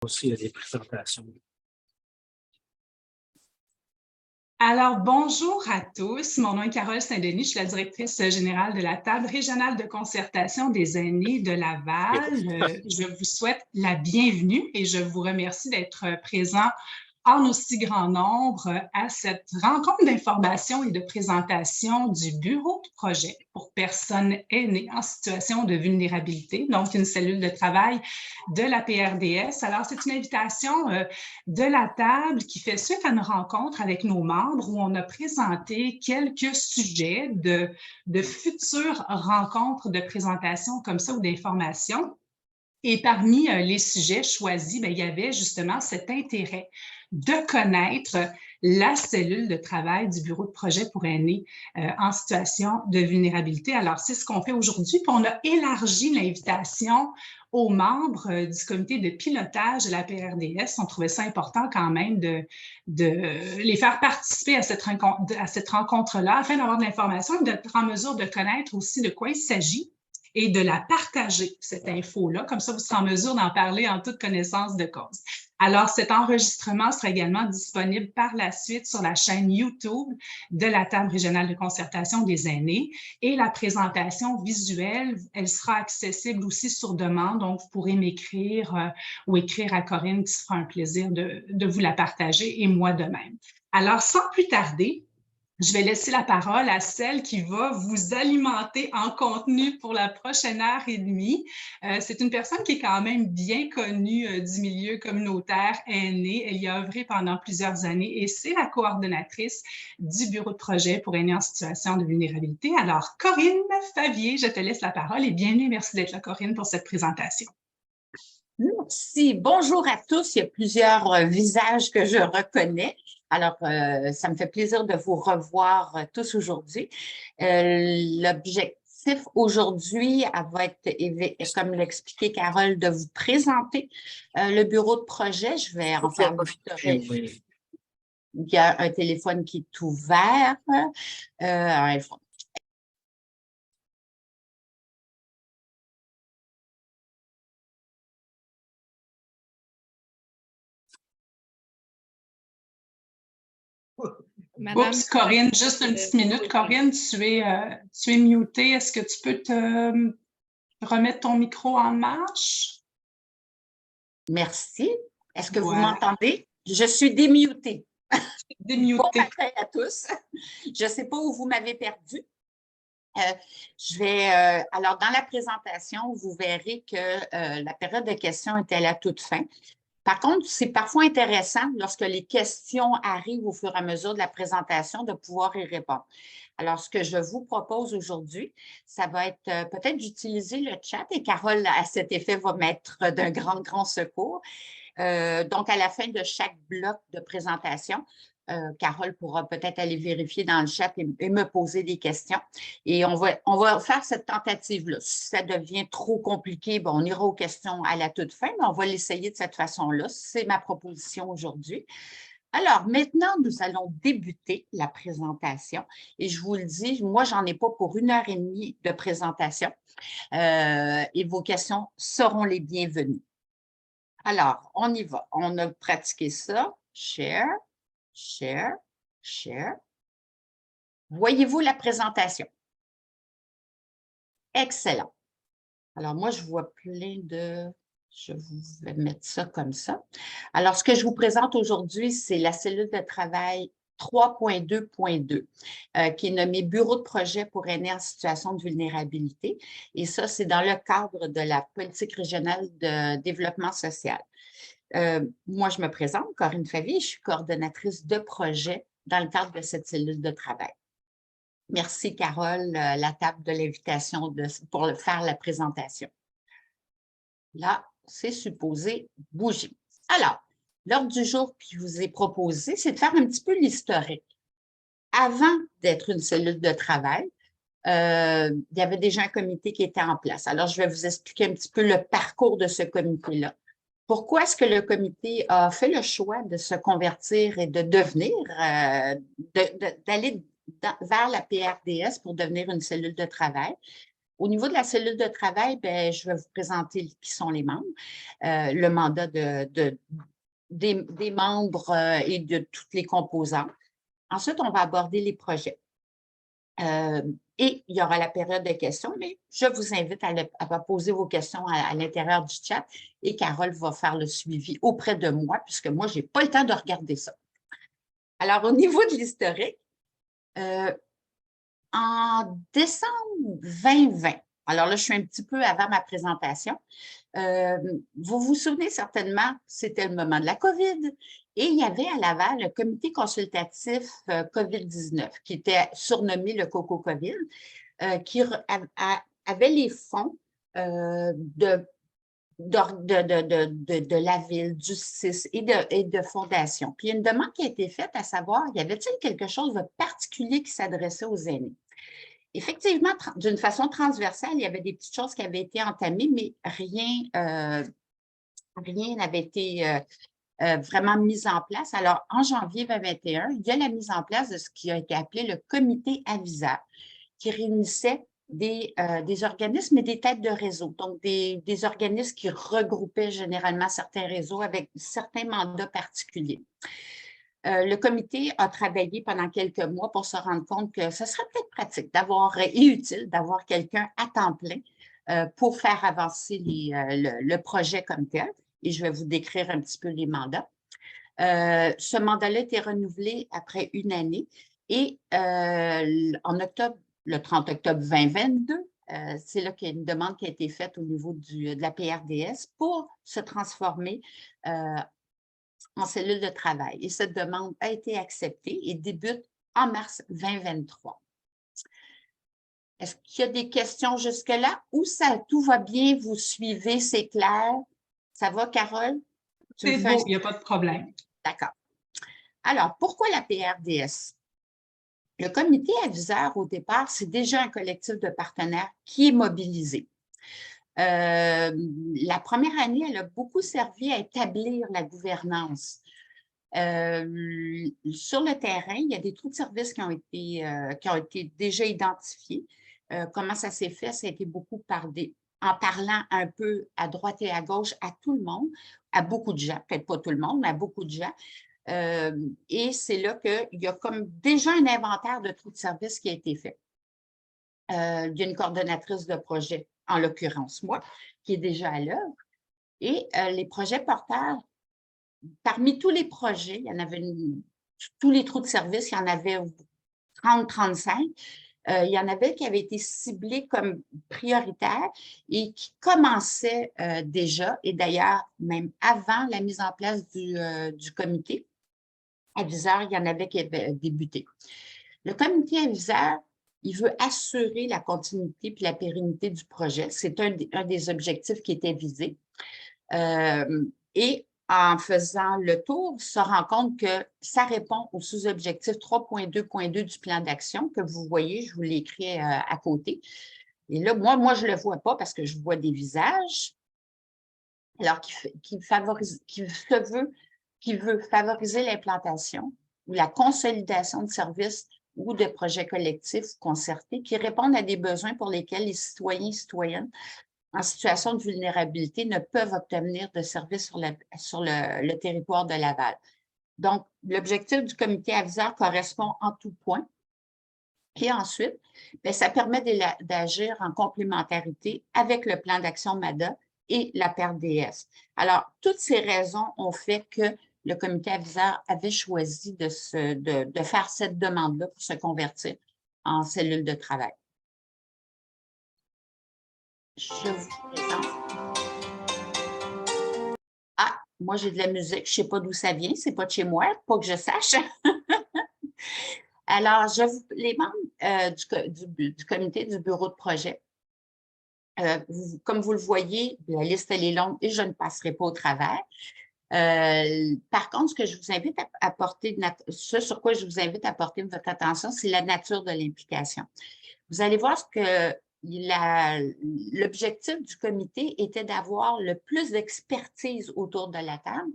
Aussi, il y a des présentations. Alors, bonjour à tous. Mon nom est Carole Saint-Denis. Je suis la directrice générale de la table régionale de concertation des aînés de Laval. Je vous souhaite la bienvenue et je vous remercie d'être présent en aussi grand nombre à cette rencontre d'information et de présentation du bureau de projet pour personnes aînées en situation de vulnérabilité, donc une cellule de travail de la PRDS. Alors, c'est une invitation de la table qui fait suite à une rencontre avec nos membres où on a présenté quelques sujets de futures rencontres de présentation comme ça ou d'information. Et parmi les sujets choisis, il y avait justement cet intérêt de connaître la cellule de travail du bureau de projet pour aînés en situation de vulnérabilité. Alors, c'est ce qu'on fait aujourd'hui. Puis on a élargi l'invitation aux membres du comité de pilotage de la PRDS. On trouvait ça important quand même de les faire participer à cette rencontre-là afin d'avoir de l'information et d'être en mesure de connaître aussi de quoi il s'agit et de la partager, cette info-là. Comme ça, vous serez en mesure d'en parler en toute connaissance de cause. Alors, cet enregistrement sera également disponible par la suite sur la chaîne YouTube de la table régionale de concertation des aînés et la présentation visuelle, elle sera accessible aussi sur demande, donc vous pourrez m'écrire ou écrire à Corinne qui se fera un plaisir de vous la partager et moi de même. Alors, sans plus tarder, je vais laisser la parole à celle qui va vous alimenter en contenu pour la prochaine heure et demie. C'est une personne qui est quand même bien connue du milieu communautaire aîné. Elle y a œuvré pendant plusieurs années et c'est la coordonnatrice du bureau de projet pour aînés en situation de vulnérabilité. Alors, Corinne Favier, je te laisse la parole et bienvenue. Merci d'être là, Corinne, pour cette présentation. Merci. Bonjour à tous. Il y a plusieurs visages que je reconnais. Alors, ça me fait plaisir de vous revoir tous aujourd'hui. L'objectif aujourd'hui va être, comme l'expliquait Carole, de vous présenter le bureau de projet. Je vais en faire une. Il y a un téléphone qui est ouvert. Madame, oups, Corinne, juste une petite minute. Corinne, tu es mutée. Est-ce que tu peux te remettre ton micro en marche? Merci. Est-ce que vous m'entendez? Je suis démutée. Démutée. Bon matin à tous. Je ne sais pas où vous m'avez perdu. Alors, dans la présentation, vous verrez que la période de questions est à la toute fin. Par contre, c'est parfois intéressant, lorsque les questions arrivent au fur et à mesure de la présentation, de pouvoir y répondre. Alors, ce que je vous propose aujourd'hui, ça va être peut-être d'utiliser le chat et Carole, à cet effet, va m'être d'un grand secours. Donc, à la fin de chaque bloc de présentation, Carole pourra peut-être aller vérifier dans le chat et me poser des questions. Et on va faire cette tentative-là. Si ça devient trop compliqué, bon, on ira aux questions à la toute fin, mais on va l'essayer de cette façon-là. C'est ma proposition aujourd'hui. Alors, maintenant, nous allons débuter la présentation. Et je vous le dis, moi, j'en ai pas pour 1h30 de présentation. Et vos questions seront les bienvenues. Alors, on y va. On a pratiqué ça. Share. Share, share. Voyez-vous la présentation? Excellent. Alors, moi, je vois plein de... Je vais mettre ça comme ça. Alors, ce que je vous présente aujourd'hui, c'est la cellule de travail 3.2.2, qui est nommée Bureau de projet pour aînés en situation de vulnérabilité. Et ça, c'est dans le cadre de la politique régionale de développement social. Moi, je me présente, Corinne Favier, je suis coordonnatrice de projet dans le cadre de cette cellule de travail. Merci, Carole, la table de l'invitation pour faire la présentation. Là, c'est supposé bouger. Alors, l'ordre du jour qui vous est proposé, c'est de faire un petit peu l'historique. Avant d'être une cellule de travail, il y avait déjà un comité qui était en place. Alors, je vais vous expliquer un petit peu le parcours de ce comité-là. Pourquoi est-ce que le comité a fait le choix de se convertir et de devenir, d'aller vers la PRDS pour devenir une cellule de travail? Au niveau de la cellule de travail, bien, je vais vous présenter qui sont les membres, le mandat des membres et de toutes les composantes. Ensuite, on va aborder les projets. Et il y aura la période de questions, mais je vous invite à poser vos questions à l'intérieur du chat et Carole va faire le suivi auprès de moi, puisque moi, je n'ai pas le temps de regarder ça. Alors, au niveau de l'historique, en décembre 2020, alors là, je suis un petit peu avant ma présentation, vous vous souvenez certainement, c'était le moment de la COVID et il y avait à Laval un comité consultatif COVID-19 qui était surnommé le Coco-COVID, qui avait les fonds de la ville, du CIS et de fondations. Puis il y a une demande qui a été faite à savoir, y avait-il quelque chose de particulier qui s'adressait aux aînés? Effectivement, d'une façon transversale, il y avait des petites choses qui avaient été entamées, mais rien n'avait été vraiment mis en place. Alors, en janvier 2021, il y a la mise en place de ce qui a été appelé le comité aviseur, qui réunissait des organismes et des têtes de réseau, donc des organismes qui regroupaient généralement certains réseaux avec certains mandats particuliers. Le comité a travaillé pendant quelques mois pour se rendre compte que ce serait peut-être pratique et utile d'avoir quelqu'un à temps plein pour faire avancer le projet comme tel. Et je vais vous décrire un petit peu les mandats. Ce mandat-là a été renouvelé après une année et en octobre, le 30 octobre 2022, c'est là qu'il y a une demande qui a été faite au niveau de la PRDS pour se transformer en cellule de travail. Et cette demande a été acceptée et débute en mars 2023. Est-ce qu'il y a des questions jusque-là ou tout va bien, vous suivez, c'est clair? Ça va, Carole? C'est beau, il n'y a pas de problème. D'accord. Alors, pourquoi la PRDS? Le comité aviseur, au départ, c'est déjà un collectif de partenaires qui est mobilisé. La première année, elle a beaucoup servi à établir la gouvernance. Sur le terrain, il y a des trous de service qui ont été déjà identifiés. Comment ça s'est fait? Ça a été beaucoup en parlant un peu à droite et à gauche à tout le monde, à beaucoup de gens, peut-être pas tout le monde, mais à beaucoup de gens. Et c'est là qu'il y a comme déjà un inventaire de trous de service qui a été fait. Il y a une coordonnatrice de projet, en l'occurrence moi, qui est déjà à l'œuvre. Et les projets porteurs, parmi tous les projets, il y en avait tous les trous de service, il y en avait 30-35. Il y en avait qui avaient été ciblés comme prioritaires et qui commençaient déjà, et d'ailleurs, même avant la mise en place du comité aviseur, il y en avait qui avaient débuté. Le comité aviseur, il veut assurer la continuité et la pérennité du projet. C'est un des objectifs qui était visé. Et en faisant le tour, se rend compte que ça répond au sous-objectif 3.2.2 du plan d'action que vous voyez, je vous l'ai écrit à côté. Et là, moi, je ne le vois pas parce que je vois des visages. Alors, qui veut favoriser l'implantation ou la consolidation de services ou de projets collectifs concertés qui répondent à des besoins pour lesquels les citoyens et citoyennes en situation de vulnérabilité ne peuvent obtenir de services sur le territoire de Laval. Donc, l'objectif du comité aviseur correspond en tout point. Et ensuite, bien, ça permet d'agir en complémentarité avec le plan d'action MADA et la PRDS. Alors, toutes ces raisons ont fait que le comité aviseur avait choisi de faire cette demande-là pour se convertir en cellule de travail. Je vous présente. Ah, moi, j'ai de la musique. Je ne sais pas d'où ça vient. Ce n'est pas de chez moi, pas que je sache. Alors, les membres du comité du bureau de projet, comme vous le voyez, la liste, elle est longue et je ne passerai pas au travers. Par contre, ce que je vous invite à porter, sur quoi je vous invite à porter votre attention, c'est la nature de l'implication. Vous allez voir que l'objectif du comité était d'avoir le plus d'expertise autour de la table.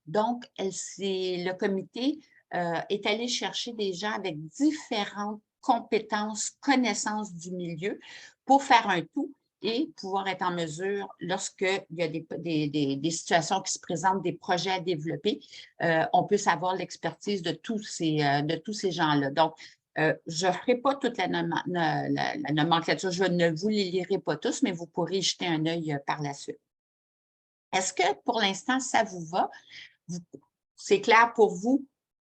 Donc, le comité est allé chercher des gens avec différentes compétences, connaissances du milieu pour faire un tout et pouvoir être en mesure, lorsqu'il y a des situations qui se présentent, des projets à développer, on puisse avoir l'expertise de tous ces gens-là. Donc, je ne ferai pas toute la nomenclature, je ne vous les lirai pas tous, mais vous pourrez y jeter un œil par la suite. Est-ce que pour l'instant, ça vous va? C'est clair pour vous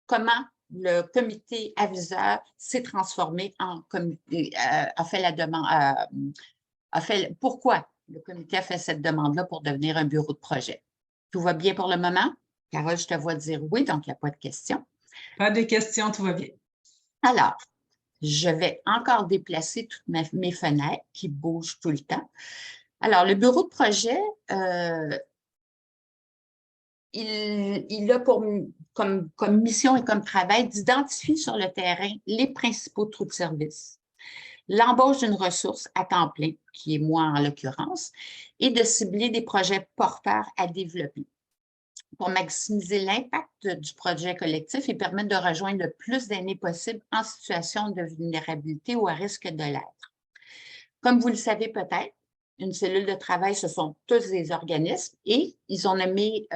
comment le comité aviseur s'est transformé en comité, a fait la demande, pourquoi le comité a fait cette demande-là pour devenir un bureau de projet? Tout va bien pour le moment? Carole, je te vois dire oui, donc il n'y a pas de questions. Pas de questions, tout va bien. Alors, je vais encore déplacer toutes mes fenêtres qui bougent tout le temps. Alors, le bureau de projet, il a comme mission et comme travail d'identifier sur le terrain les principaux trous de service, l'embauche d'une ressource à temps plein, qui est moi en l'occurrence, et de cibler des projets porteurs à développer pour maximiser l'impact du projet collectif et permettre de rejoindre le plus d'aînés possible en situation de vulnérabilité ou à risque de l'être. Comme vous le savez peut-être, une cellule de travail, ce sont tous des organismes et ils ont nommé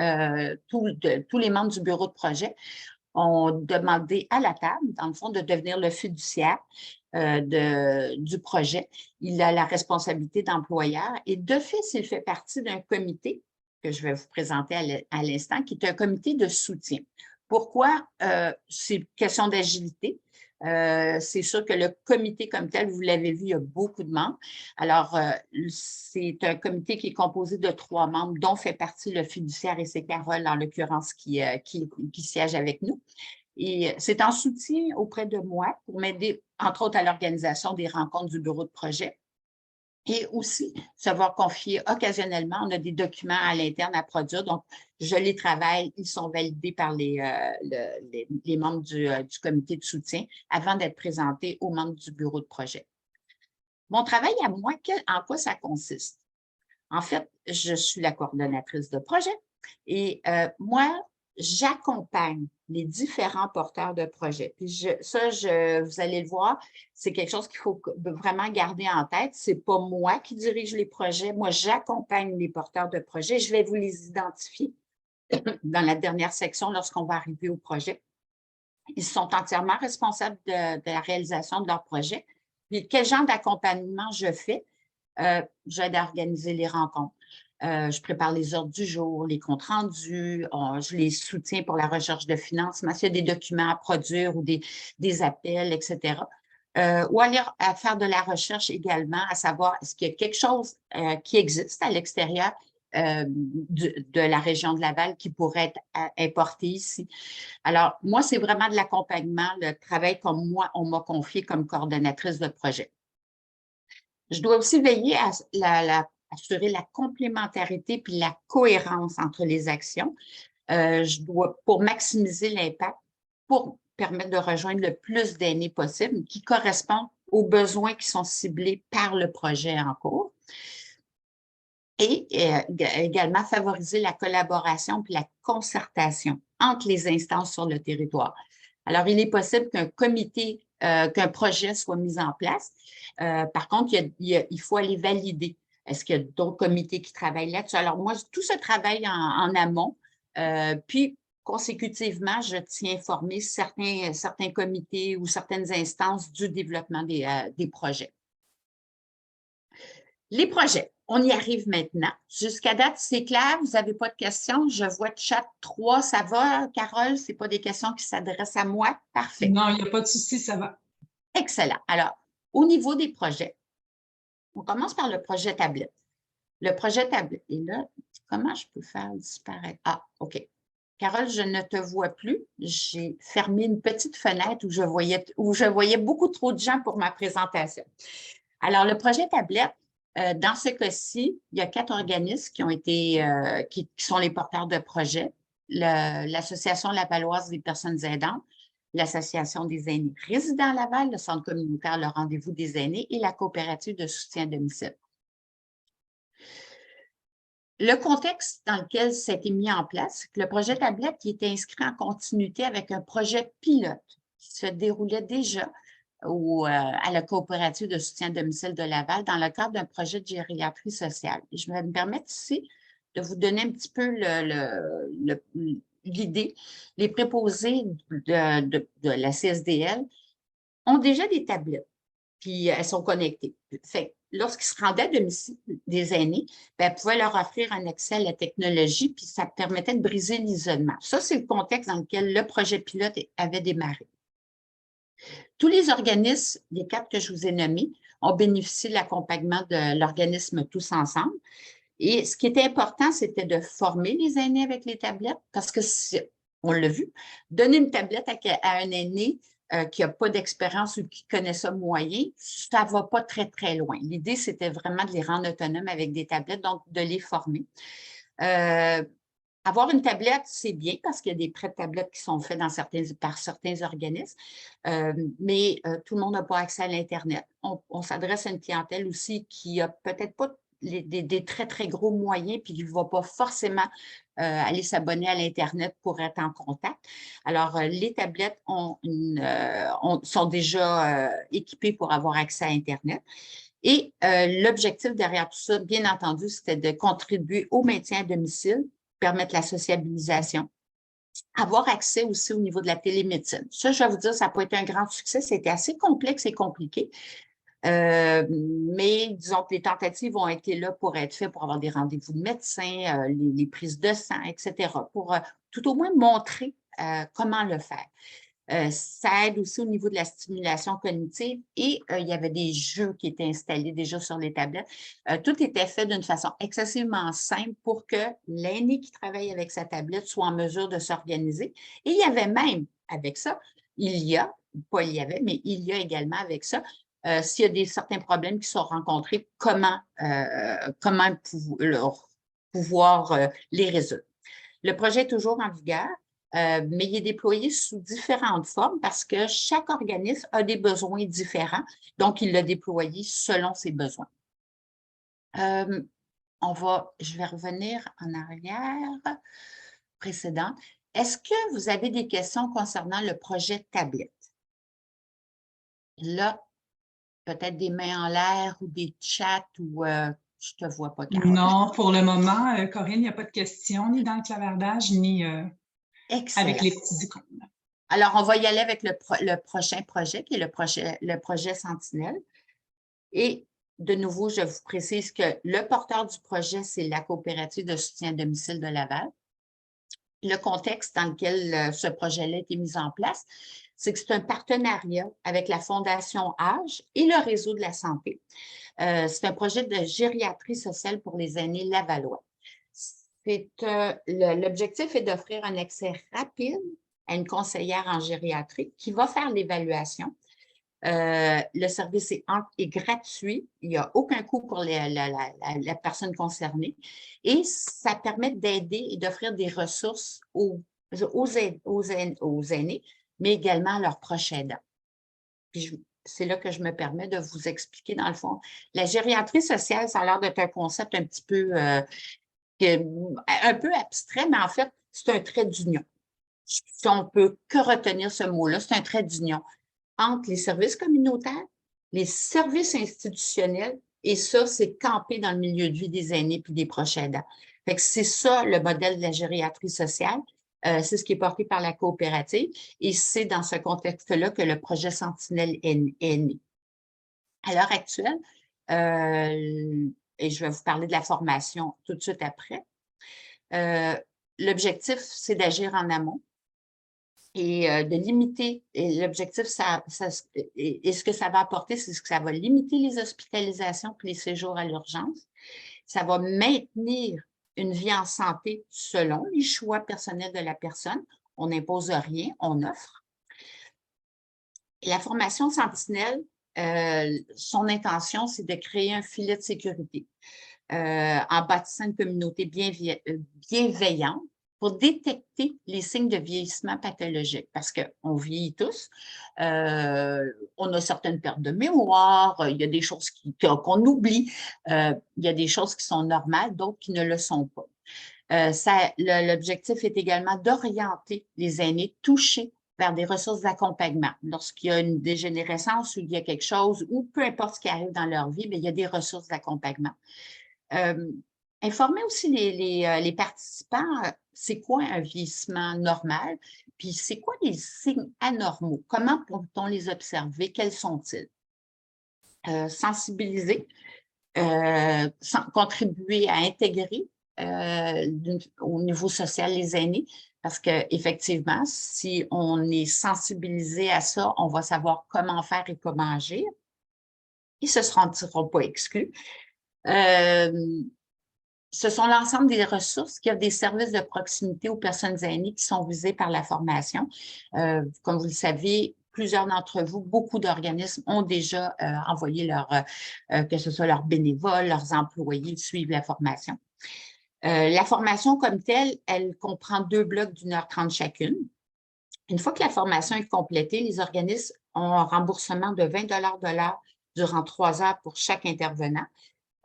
tous les membres du bureau de projet ont demandé à la table, dans le fond, de devenir le fiduciaire du projet. Il a la responsabilité d'employeur et d'office, il fait partie d'un comité que je vais vous présenter à l'instant, qui est un comité de soutien. Pourquoi? C'est question d'agilité. C'est sûr que le comité comme tel, vous l'avez vu, il y a beaucoup de membres. Alors, c'est un comité qui est composé de 3 membres, dont fait partie le fiduciaire et c'est Carole, en l'occurrence, qui siège avec nous. Et c'est en soutien auprès de moi pour m'aider, entre autres, à l'organisation des rencontres du bureau de projet. Et aussi, se voir confier occasionnellement, on a des documents à l'interne à produire, donc je les travaille, ils sont validés par les membres du comité de soutien avant d'être présentés aux membres du bureau de projet. Mon travail à moi, en quoi ça consiste? En fait, je suis la coordonnatrice de projet et moi, j'accompagne les différents porteurs de projets. Puis vous allez le voir, c'est quelque chose qu'il faut vraiment garder en tête. Ce n'est pas moi qui dirige les projets. Moi, j'accompagne les porteurs de projets. Je vais vous les identifier dans la dernière section lorsqu'on va arriver au projet. Ils sont entièrement responsables de la réalisation de leur projet. Puis, quel genre d'accompagnement je fais? J'aide à organiser les rencontres. Je prépare les ordres du jour, les comptes rendus, je les soutiens pour la recherche de financement, s'il y a des documents à produire ou des appels, etc. Ou aller à faire de la recherche également, à savoir est-ce qu'il y a quelque chose qui existe à l'extérieur de la région de Laval qui pourrait être importé ici. Alors, moi, c'est vraiment de l'accompagnement, le travail comme moi, on m'a confié comme coordonnatrice de projet. Je dois aussi veiller à assurer la complémentarité puis la cohérence entre les actions. Pour maximiser l'impact, pour permettre de rejoindre le plus d'aînés possible qui correspond aux besoins qui sont ciblés par le projet en cours. Et également favoriser la collaboration puis la concertation entre les instances sur le territoire. Alors, il est possible qu'un comité, qu'un projet soit mis en place. Par contre, il faut aller valider. Est-ce qu'il y a d'autres comités qui travaillent là-dessus? Alors, moi, tout ce travail en amont, puis consécutivement, je tiens à informer certains comités ou certaines instances du développement des projets. Les projets, on y arrive maintenant. Jusqu'à date, c'est clair, vous n'avez pas de questions. Je vois chat 3, ça va, Carole? Ce n'est pas des questions qui s'adressent à moi? Parfait. Non, il n'y a pas de souci, ça va. Excellent. Alors, au niveau des projets, on commence par le projet tablette. Le projet tablette, et là, comment je peux faire disparaître? Ah, OK. Carole, je ne te vois plus. J'ai fermé une petite fenêtre où je voyais beaucoup trop de gens pour ma présentation. Alors, le projet tablette, dans ce cas-ci, il y a 4 organismes qui sont les porteurs de projets. L'Association lavalloise des personnes aidantes, l'Association des aînés résidents à Laval, le Centre communautaire Le Rendez-vous des aînés et la coopérative de soutien à domicile. Le contexte dans lequel ça a été mis en place, c'est que le projet tablette qui était inscrit en continuité avec un projet pilote qui se déroulait déjà ou à la coopérative de soutien à domicile de Laval dans le cadre d'un projet de gériatrie sociale. Et je vais me permettre ici de vous donner un petit peu l'idée. Les préposés de la CSDL ont déjà des tablettes, puis elles sont connectées. Fait lorsqu'ils se rendaient à domicile des aînés, bien, elles pouvaient leur offrir un accès à la technologie, puis ça permettait de briser l'isolement. Ça, c'est le contexte dans lequel le projet pilote avait démarré. Tous les organismes, les 4 que je vous ai nommés, ont bénéficié de l'accompagnement de l'organisme Tous Ensemble. Et ce qui était important, c'était de former les aînés avec les tablettes, parce que, on l'a vu, donner une tablette à un aîné qui n'a pas d'expérience ou qui connaît ça moyen, ça ne va pas très, très loin. L'idée, c'était vraiment de les rendre autonomes avec des tablettes, donc de les former. Avoir une tablette, c'est bien parce qu'il y a des prêts de tablettes qui sont faits par certains organismes, mais tout le monde n'a pas accès à l'Internet. On s'adresse à une clientèle aussi qui n'a peut-être pas des très, très gros moyens puis qui ne va pas forcément aller s'abonner à l'Internet pour être en contact. Alors, les tablettes sont déjà équipées pour avoir accès à Internet. Et l'objectif derrière tout ça, bien entendu, c'était de contribuer au maintien à domicile, permettre la sociabilisation, avoir accès aussi au niveau de la télémédecine. Ça, je vais vous dire, ça n'a pas été un grand succès. C'était assez complexe et compliqué. Mais disons que les tentatives ont été là pour être faites, pour avoir des rendez-vous de médecins, les prises de sang, etc., pour tout au moins montrer comment le faire. Ça aide aussi au niveau de la stimulation cognitive et il y avait des jeux qui étaient installés déjà sur les tablettes. Tout était fait d'une façon excessivement simple pour que l'aîné qui travaille avec sa tablette soit en mesure de s'organiser. Et il y avait même, avec ça, il y a également avec ça, s'il y a certains problèmes qui sont rencontrés, comment pouvoir les résoudre. Le projet est toujours en vigueur. Mais il est déployé sous différentes formes parce que chaque organisme a des besoins différents. Donc, il l'a déployé selon ses besoins. Je vais revenir en arrière précédent. Est-ce que vous avez des questions concernant le projet tablette? Là, peut-être des mains en l'air ou des chats ou je ne te vois pas, Carole. Non, pour le moment, Corinne, il n'y a pas de questions ni dans le clavardage, ni avec les petits icônes. Alors, on va y aller avec le prochain projet, qui est le projet Sentinelle. Et de nouveau, je vous précise que le porteur du projet, c'est la coopérative de soutien à domicile de Laval. Le contexte dans lequel ce projet-là a été mis en place, c'est que c'est un partenariat avec la Fondation Âge et le Réseau de la santé. C'est un projet de gériatrie sociale pour les aînés lavallois. L'objectif est d'offrir un accès rapide à une conseillère en gériatrie qui va faire l'évaluation. Le service est gratuit, il n'y a aucun coût pour la personne concernée et ça permet d'aider et d'offrir des ressources aux aînés, mais également à leurs proches aidants. Puis c'est là que je me permets de vous expliquer, dans le fond, la gériatrie sociale, ça a l'air d'être un concept un petit peu, un peu abstrait, mais en fait, c'est un trait d'union. Si on ne peut que retenir ce mot-là, c'est un trait d'union entre les services communautaires, les services institutionnels, et ça, c'est campé dans le milieu de vie des aînés puis des proches aidants. Fait que c'est ça le modèle de la gériatrie sociale. C'est ce qui est porté par la coopérative et c'est dans ce contexte-là que le projet Sentinelle est né. À l'heure actuelle, et je vais vous parler de la formation tout de suite après, l'objectif, c'est d'agir en amont et de limiter, et l'objectif, et ce que ça va apporter, c'est que ça va limiter les hospitalisations et les séjours à l'urgence. Ça va maintenir une vie en santé selon les choix personnels de la personne. On n'impose rien, on offre. Et la formation Sentinelle, son intention, c'est de créer un filet de sécurité en bâtissant une communauté bienveillante pour détecter les signes de vieillissement pathologique, parce qu'on vieillit tous, on a certaines pertes de mémoire, il y a des choses qu'on oublie, il y a des choses qui sont normales, d'autres qui ne le sont pas. L'objectif est également d'orienter les aînés touchés vers des ressources d'accompagnement. Lorsqu'il y a une dégénérescence ou il y a quelque chose, ou peu importe ce qui arrive dans leur vie, bien, il y a des ressources d'accompagnement. Informer aussi les participants, c'est quoi un vieillissement normal, puis c'est quoi les signes anormaux, comment peut-on les observer, quels sont-ils? Sensibiliser, contribuer à intégrer au niveau social les aînés, parce qu'effectivement, si on est sensibilisé à ça, on va savoir comment faire et comment agir. Ils ne se sentiront pas exclus. Ce sont l'ensemble des ressources qui offrent des services de proximité aux personnes aînées qui sont visées par la formation. Comme vous le savez, plusieurs d'entre vous, beaucoup d'organismes ont déjà envoyé que ce soit leurs bénévoles, leurs employés suivre la formation. La formation comme telle, elle comprend 2 blocs d'1h30 chacune. Une fois que la formation est complétée, les organismes ont un remboursement de 20 de l'heure durant 3 heures pour chaque intervenant.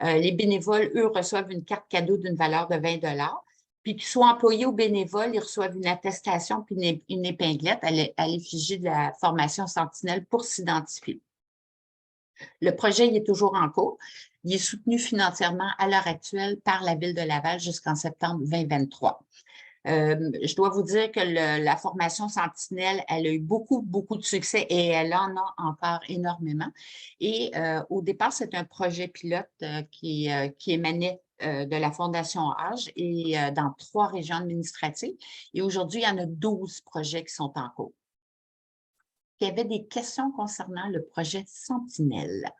Les bénévoles, eux, reçoivent une carte cadeau d'une valeur de 20 puis qu'ils soient employés ou bénévoles, ils reçoivent une attestation puis une épinglette à l'effigie de la formation Sentinelle pour s'identifier. Le projet il est toujours en cours. Il est soutenu financièrement à l'heure actuelle par la Ville de Laval jusqu'en septembre 2023. Je dois vous dire que la formation Sentinelle, elle a eu beaucoup, beaucoup de succès et elle en a encore énormément. Et au départ, c'est un projet pilote qui émanait de la Fondation Âge et dans 3 régions administratives. Et aujourd'hui, il y en a 12 projets qui sont en cours. Il y avait des questions concernant le projet Sentinelle.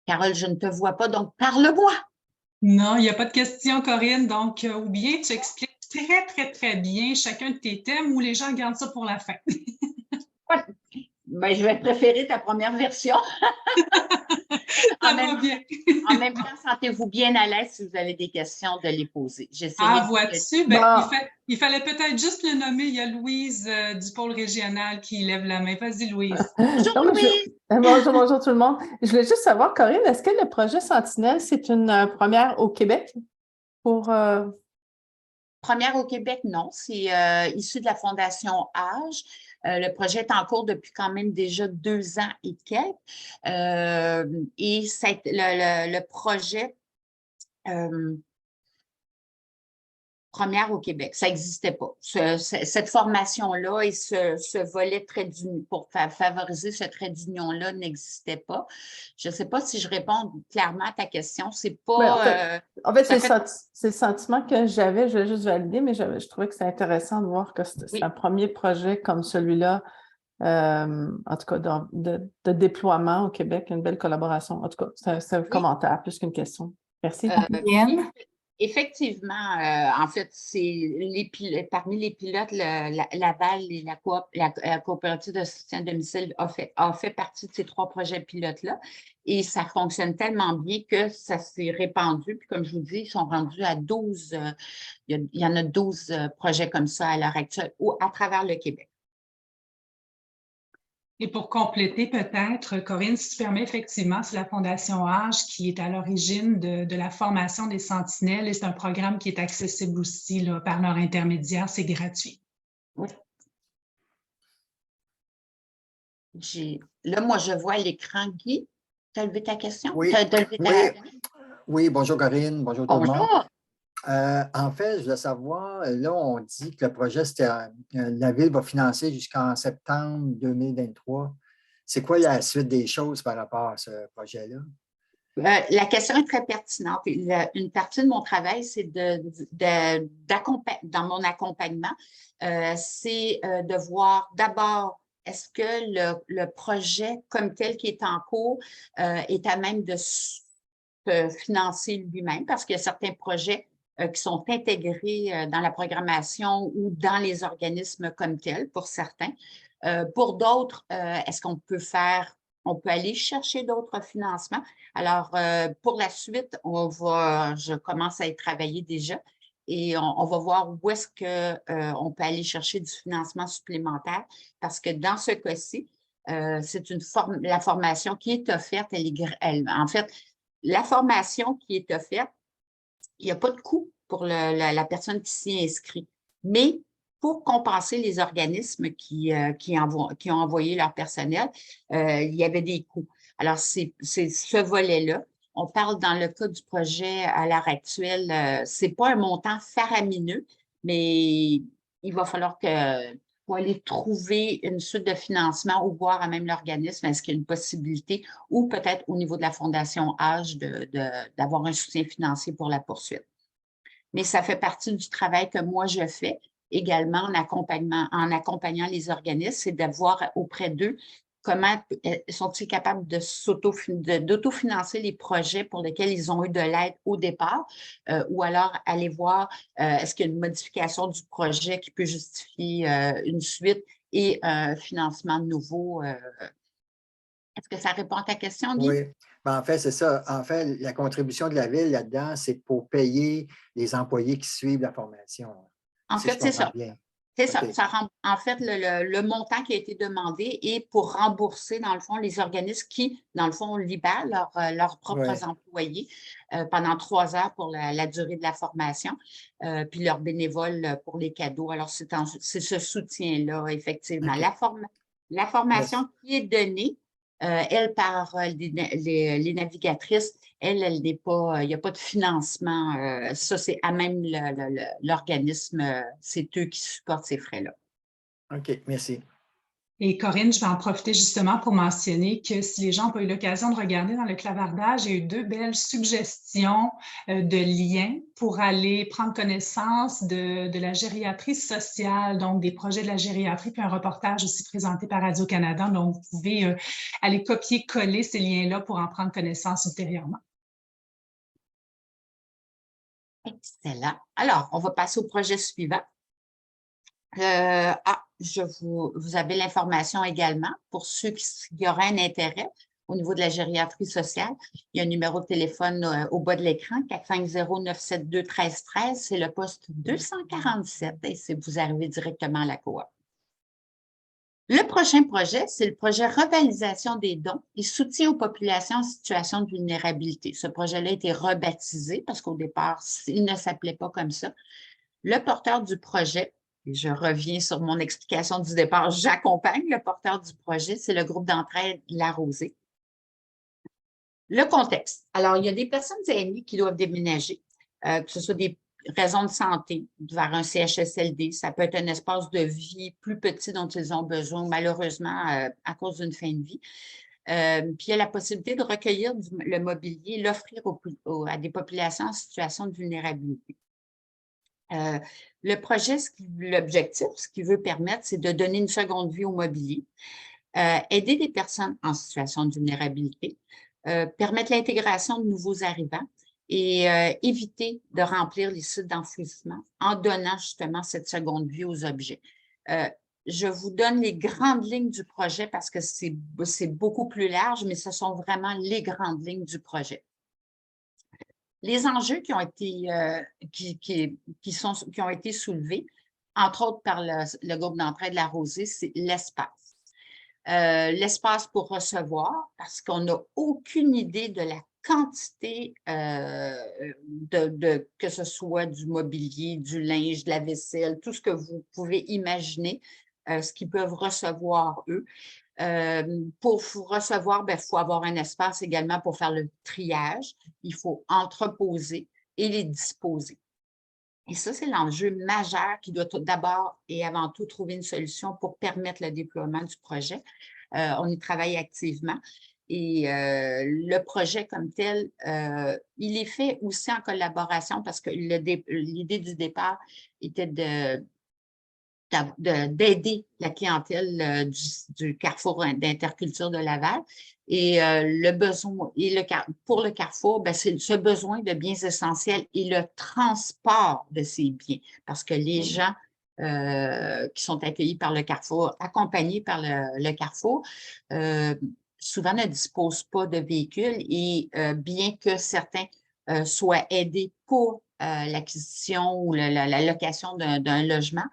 Carole, je ne te vois pas, donc parle-moi! Non, il n'y a pas de question, Corinne. Donc, ou bien tu expliques très, très, très bien chacun de tes thèmes ou les gens gardent ça pour la fin. Ben, je vais préférer ta première version. Ça va bien. En même temps, sentez-vous bien à l'aise si vous avez des questions de les poser. Ah, vois-tu? Ben, il fallait peut-être juste le nommer. Il y a Louise du pôle régional qui lève la main. Vas-y, Louise. Bonjour, Louise! Bonjour tout le monde. Je voulais juste savoir, Corinne, est-ce que le projet Sentinelle, c'est une première au Québec pour… Première au Québec, non. C'est issu de la Fondation Âge. Le projet est en cours depuis quand même déjà 2 ans et quelques. Et le projet première au Québec, ça n'existait pas. Cette formation-là et ce volet trait d'union, pour favoriser ce trait d'union-là n'existait pas. Je ne sais pas si je réponds clairement à ta question. C'est pas… en fait c'est le sentiment que j'avais, je voulais juste valider, mais je trouvais que c'est intéressant de voir que c'est un premier projet comme celui-là, en tout cas de déploiement au Québec, une belle collaboration. En tout cas, c'est un commentaire plus qu'une question. Merci. Effectivement, en fait, parmi les pilotes, Laval et la coopérative de soutien à domicile a fait partie de ces 3 projets pilotes-là. Et ça fonctionne tellement bien que ça s'est répandu. Puis comme je vous dis, ils sont rendus à 12, il y en a 12 projets comme ça à l'heure actuelle à travers le Québec. Et pour compléter peut-être, Corinne, si tu permets, effectivement, c'est la Fondation Âge qui est à l'origine de la formation des sentinelles et c'est un programme qui est accessible aussi là, par leur intermédiaire, c'est gratuit. Oui. Là, moi, je vois l'écran. Guy, tu as levé ta question? Oui, oui, bonjour Corinne, bonjour tout le monde. En fait, je voulais savoir, là, on dit que le projet, la Ville va financer jusqu'en septembre 2023. C'est quoi la suite des choses par rapport à ce projet-là? La question est très pertinente. Une partie de mon travail, c'est dans mon accompagnement, c'est de voir d'abord, est-ce que le projet comme tel qui est en cours est à même de se financer lui-même, parce qu'il y a certains projets qui sont intégrés dans la programmation ou dans les organismes comme tels, pour certains. Pour d'autres, est-ce qu'on peut aller chercher d'autres financements? Alors, pour la suite, je commence à y travailler déjà et on va voir où est-ce qu'on peut aller chercher du financement supplémentaire, parce que dans ce cas-ci, c'est la formation qui est offerte, en fait, la formation qui est offerte, il n'y a pas de coût pour la personne qui s'y inscrit. Mais pour compenser les organismes qui ont envoyé leur personnel, il y avait des coûts. Alors, c'est ce volet-là. On parle dans le cas du projet à l'heure actuelle, ce n'est pas un montant faramineux, mais il va falloir pour aller trouver une suite de financement ou voir à même l'organisme, est-ce qu'il y a une possibilité, ou peut-être au niveau de la Fondation Âge d'avoir un soutien financier pour la poursuite. Mais ça fait partie du travail que moi je fais également en accompagnant les organismes, c'est de voir auprès d'eux comment sont-ils capables d'autofinancer les projets pour lesquels ils ont eu de l'aide au départ, ou alors aller voir est-ce qu'il y a une modification du projet qui peut justifier une suite et un financement nouveau. Est-ce que ça répond à ta question, Guy? Oui. Ben, en fait, c'est ça. En fait, la contribution de la Ville là-dedans, c'est pour payer les employés qui suivent la formation. En Si fait, c'est ça. bien. C'est ça. OK. En fait, le montant qui a été demandé est pour rembourser, dans le fond, les organismes qui, dans le fond, libèrent leurs propres employés pendant 3 heures pour la durée de la formation, puis leurs bénévoles pour les cadeaux. Alors, c'est ce soutien-là, effectivement. OK. La formation qui est donnée, elle, par les navigatrices, elle n'est pas, il n'y a pas de financement. Ça, c'est à même l'organisme, c'est eux qui supportent ces frais-là. OK, merci. Et Corinne, je vais en profiter justement pour mentionner que si les gens n'ont pas eu l'occasion de regarder dans le clavardage, il y a eu 2 belles suggestions de liens pour aller prendre connaissance de la gériatrie sociale, donc des projets de la gériatrie, puis un reportage aussi présenté par Radio-Canada. Donc, vous pouvez aller copier-coller ces liens-là pour en prendre connaissance ultérieurement. Excellent. Alors, on va passer au projet suivant. Vous avez l'information également pour ceux qui auraient un intérêt au niveau de la gériatrie sociale. Il y a un numéro de téléphone au bas de l'écran, 450-972-1313. C'est le poste 247 et c'est vous arrivez directement à la coop. Le prochain projet, c'est le projet Revalorisation des dons et soutien aux populations en situation de vulnérabilité. Ce projet-là a été rebaptisé parce qu'au départ, il ne s'appelait pas comme ça. Le porteur du projet, et je reviens sur mon explication du départ, j'accompagne le porteur du projet, c'est le groupe d'entraide La Rosée. Le contexte. Alors, il y a des personnes aînées qui doivent déménager, que ce soit des raisons de santé vers un CHSLD. Ça peut être un espace de vie plus petit dont ils ont besoin, malheureusement, à cause d'une fin de vie. Puis, il y a la possibilité de recueillir le mobilier et l'offrir à des populations en situation de vulnérabilité. Le projet, l'objectif, ce qu'il veut permettre, c'est de donner une seconde vie au mobilier, aider des personnes en situation de vulnérabilité, permettre l'intégration de nouveaux arrivants et éviter de remplir les sites d'enfouissement en donnant justement cette seconde vie aux objets. Je vous donne les grandes lignes du projet parce que c'est beaucoup plus large, mais ce sont vraiment les grandes lignes du projet. Les enjeux qui ont été, qui ont été soulevés, entre autres par le groupe d'entraide La Rosée, c'est l'espace. L'espace pour recevoir, parce qu'on n'a aucune idée de la quantité que ce soit du mobilier, du linge, de la vaisselle, tout ce que vous pouvez imaginer, ce qu'ils peuvent recevoir eux. Pour recevoir, il faut avoir un espace également pour faire le triage. Il faut entreposer et les disposer. Et ça, c'est l'enjeu majeur qui doit d'abord et avant tout trouver une solution pour permettre le déploiement du projet. On y travaille activement. Et le projet comme tel, il est fait aussi en collaboration parce que l'idée du départ était d'aider la clientèle du Carrefour d'Interculture de Laval. Et le besoin, pour le Carrefour, c'est ce besoin de biens essentiels et le transport de ces biens. Parce que les gens qui sont accueillis par le Carrefour, accompagnés par le Carrefour, souvent ne disposent pas de véhicules et bien que certains soient aidés pour l'acquisition ou la location d'un logement,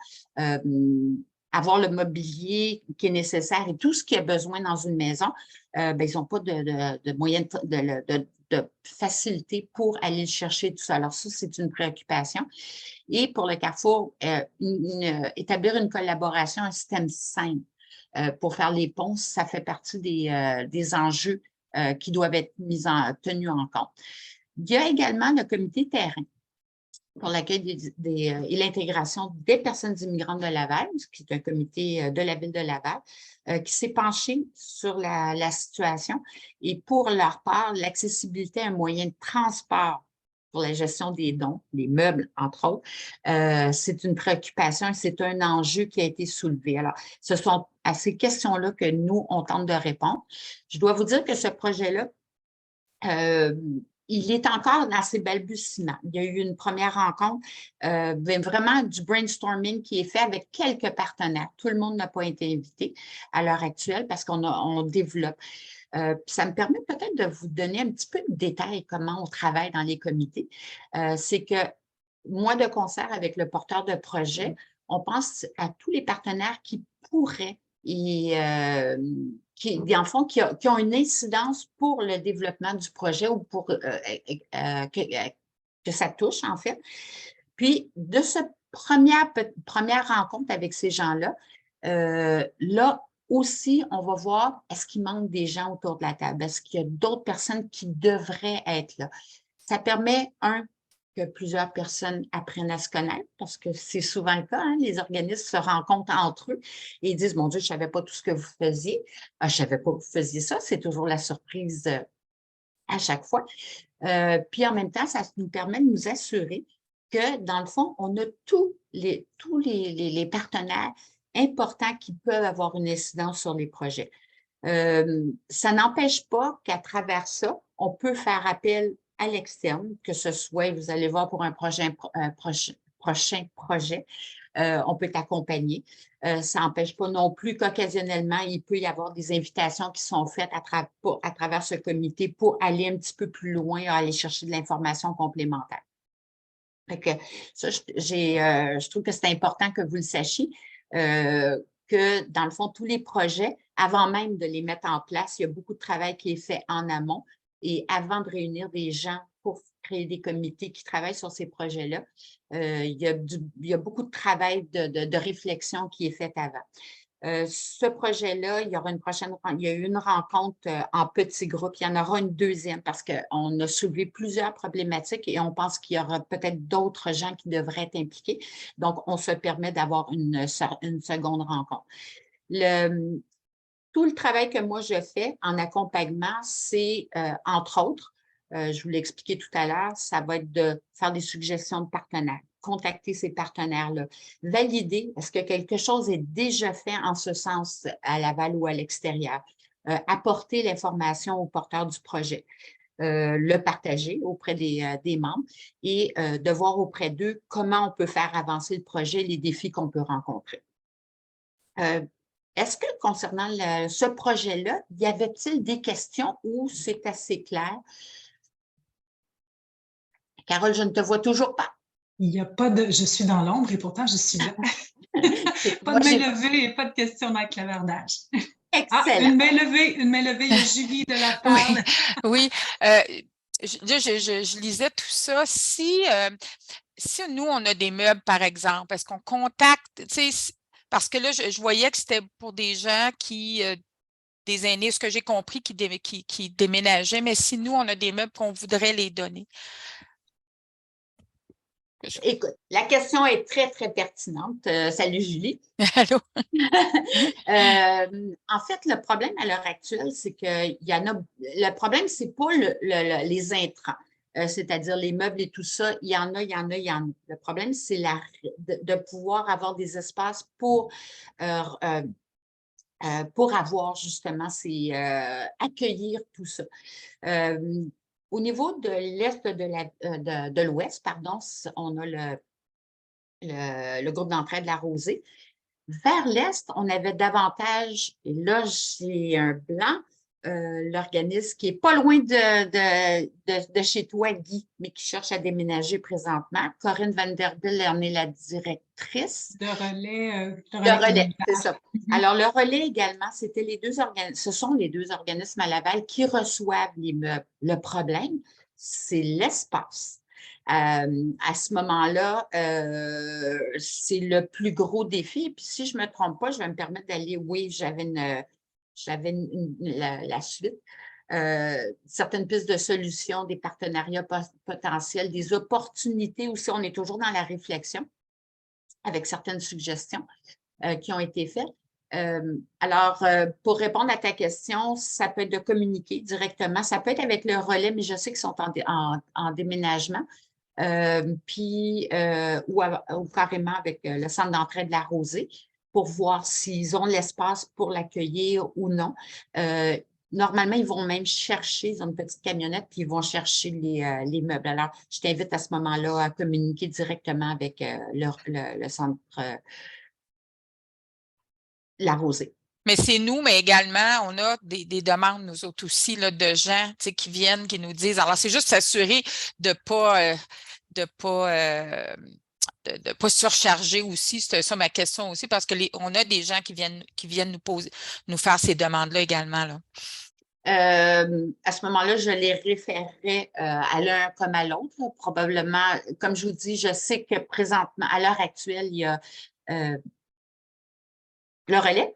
avoir le mobilier qui est nécessaire et tout ce qu'il y a besoin dans une maison, ils n'ont pas de moyens de de facilité pour aller le chercher tout ça. Alors ça, c'est une préoccupation. Et pour le Carrefour, établir une collaboration, un système simple pour faire les ponts, ça fait partie des enjeux qui doivent être tenus en compte. Il y a également le comité terrain pour l'accueil et l'intégration des personnes immigrantes de Laval, qui est un comité de la ville de Laval, qui s'est penché sur la situation. Et pour leur part, l'accessibilité à un moyen de transport pour la gestion des dons, des meubles, entre autres, c'est une préoccupation et c'est un enjeu qui a été soulevé. Alors, ce sont à ces questions-là que nous, on tente de répondre. Je dois vous dire que ce projet-là, il est encore dans ses balbutiements. Il y a eu une première rencontre, vraiment du brainstorming qui est fait avec quelques partenaires. Tout le monde n'a pas été invité à l'heure actuelle parce qu'on développe. Ça me permet peut-être de vous donner un petit peu de détails comment on travaille dans les comités. C'est que moi, de concert avec le porteur de projet, on pense à tous les partenaires qui pourraient qui ont une incidence pour le développement du projet ou pour que ça touche, en fait. Puis, de cette première rencontre avec ces gens-là, là aussi, on va voir, est-ce qu'il manque des gens autour de la table? Est-ce qu'il y a d'autres personnes qui devraient être là? Ça permet, que plusieurs personnes apprennent à se connaître, parce que c'est souvent le cas, hein, les organismes se rencontrent entre eux et ils disent « Mon Dieu, je ne savais pas tout ce que vous faisiez. Je ne savais pas que vous faisiez ça. » C'est toujours la surprise à chaque fois. Puis en même temps, ça nous permet de nous assurer que, dans le fond, on a tous les partenaires importants qui peuvent avoir une incidence sur les projets. Ça n'empêche pas qu'à travers ça, on peut faire appel à l'externe, que ce soit, vous allez voir pour un prochain projet, on peut t'accompagner. Ça n'empêche pas non plus qu'occasionnellement, il peut y avoir des invitations qui sont faites à travers ce comité pour aller un petit peu plus loin, aller chercher de l'information complémentaire. Fait que ça, je trouve que c'est important que vous le sachiez, que dans le fond, tous les projets, avant même de les mettre en place, il y a beaucoup de travail qui est fait en amont. Et avant de réunir des gens pour créer des comités qui travaillent sur ces projets-là, il y a beaucoup de travail de réflexion qui est fait avant. Ce projet-là, il y a eu une rencontre en petits groupes. Il y en aura une deuxième parce qu'on a soulevé plusieurs problématiques et on pense qu'il y aura peut-être d'autres gens qui devraient être impliqués. Donc, on se permet d'avoir une seconde rencontre. Tout le travail que moi, je fais en accompagnement, c'est, entre autres, je vous l'ai expliqué tout à l'heure, ça va être de faire des suggestions de partenaires, contacter ces partenaires-là, valider est-ce que quelque chose est déjà fait en ce sens à Laval ou à l'extérieur, apporter l'information aux porteurs du projet, le partager auprès des membres et de voir auprès d'eux comment on peut faire avancer le projet, les défis qu'on peut rencontrer. Est-ce que concernant ce projet-là, y avait-il des questions ou c'est assez clair? Carole, je ne te vois toujours pas. Il n'y a pas de... Je suis dans l'ombre et pourtant, je suis là. Pas de main levée et pas de questions dans le clavardage. Excellent. Une main levée, il y a Julie de la part. Oui, je lisais tout ça. Si nous, on a des meubles, par exemple, est-ce qu'on contacte, tu sais, parce que là, je voyais que c'était pour des gens des aînés, ce que j'ai compris, qui déménageaient, mais si nous, on a des meubles qu'on voudrait les donner. Écoute, la question est très, très pertinente. Salut, Julie. Allô? En fait, le problème à l'heure actuelle, c'est qu'il y en a. Le problème, ce n'est pas les intrants, c'est-à-dire les meubles et tout ça. Il y en a. Le problème, c'est de pouvoir avoir des espaces pour avoir justement accueillir tout ça. Au niveau de l'Est de l'Ouest, pardon, on a le groupe d'entraide de la Rosée. Vers l'Est, on avait davantage, et là, j'ai un blanc, l'organisme qui n'est pas loin de chez toi, Guy, mais qui cherche à déménager présentement. Corinne Vanderbilt en est la directrice. De relais. Le relais, c'est ça. Alors, le relais également, c'était les deux ce sont les deux organismes à Laval qui reçoivent les meubles. Le problème, c'est l'espace. À ce moment-là, c'est le plus gros défi. Et puis, si je ne me trompe pas, je vais me permettre d'aller, oui, j'avais la suite. Certaines pistes de solutions, des partenariats potentiels, des opportunités aussi. On est toujours dans la réflexion avec certaines suggestions qui ont été faites. Alors, pour répondre à ta question, ça peut être de communiquer directement. Ça peut être avec le relais, mais je sais qu'ils sont en déménagement. Ou carrément avec le centre d'entraide de la Rosée pour voir s'ils ont l'espace pour l'accueillir ou non. Normalement, ils vont même chercher, ils ont une petite camionnette, puis ils vont chercher les meubles. Alors, je t'invite à ce moment-là à communiquer directement avec le centre La Rosée. Mais c'est nous, mais également, on a des demandes, nous autres aussi, là, de gens qui viennent, qui nous disent. Alors, c'est juste s'assurer de ne pas surcharger aussi. C'est ça ma question aussi, parce qu'on a des gens qui viennent nous faire ces demandes-là également. Là. À ce moment-là, je les référerais à l'un comme à l'autre. Probablement, comme je vous dis, je sais que présentement, à l'heure actuelle, il y a le relais,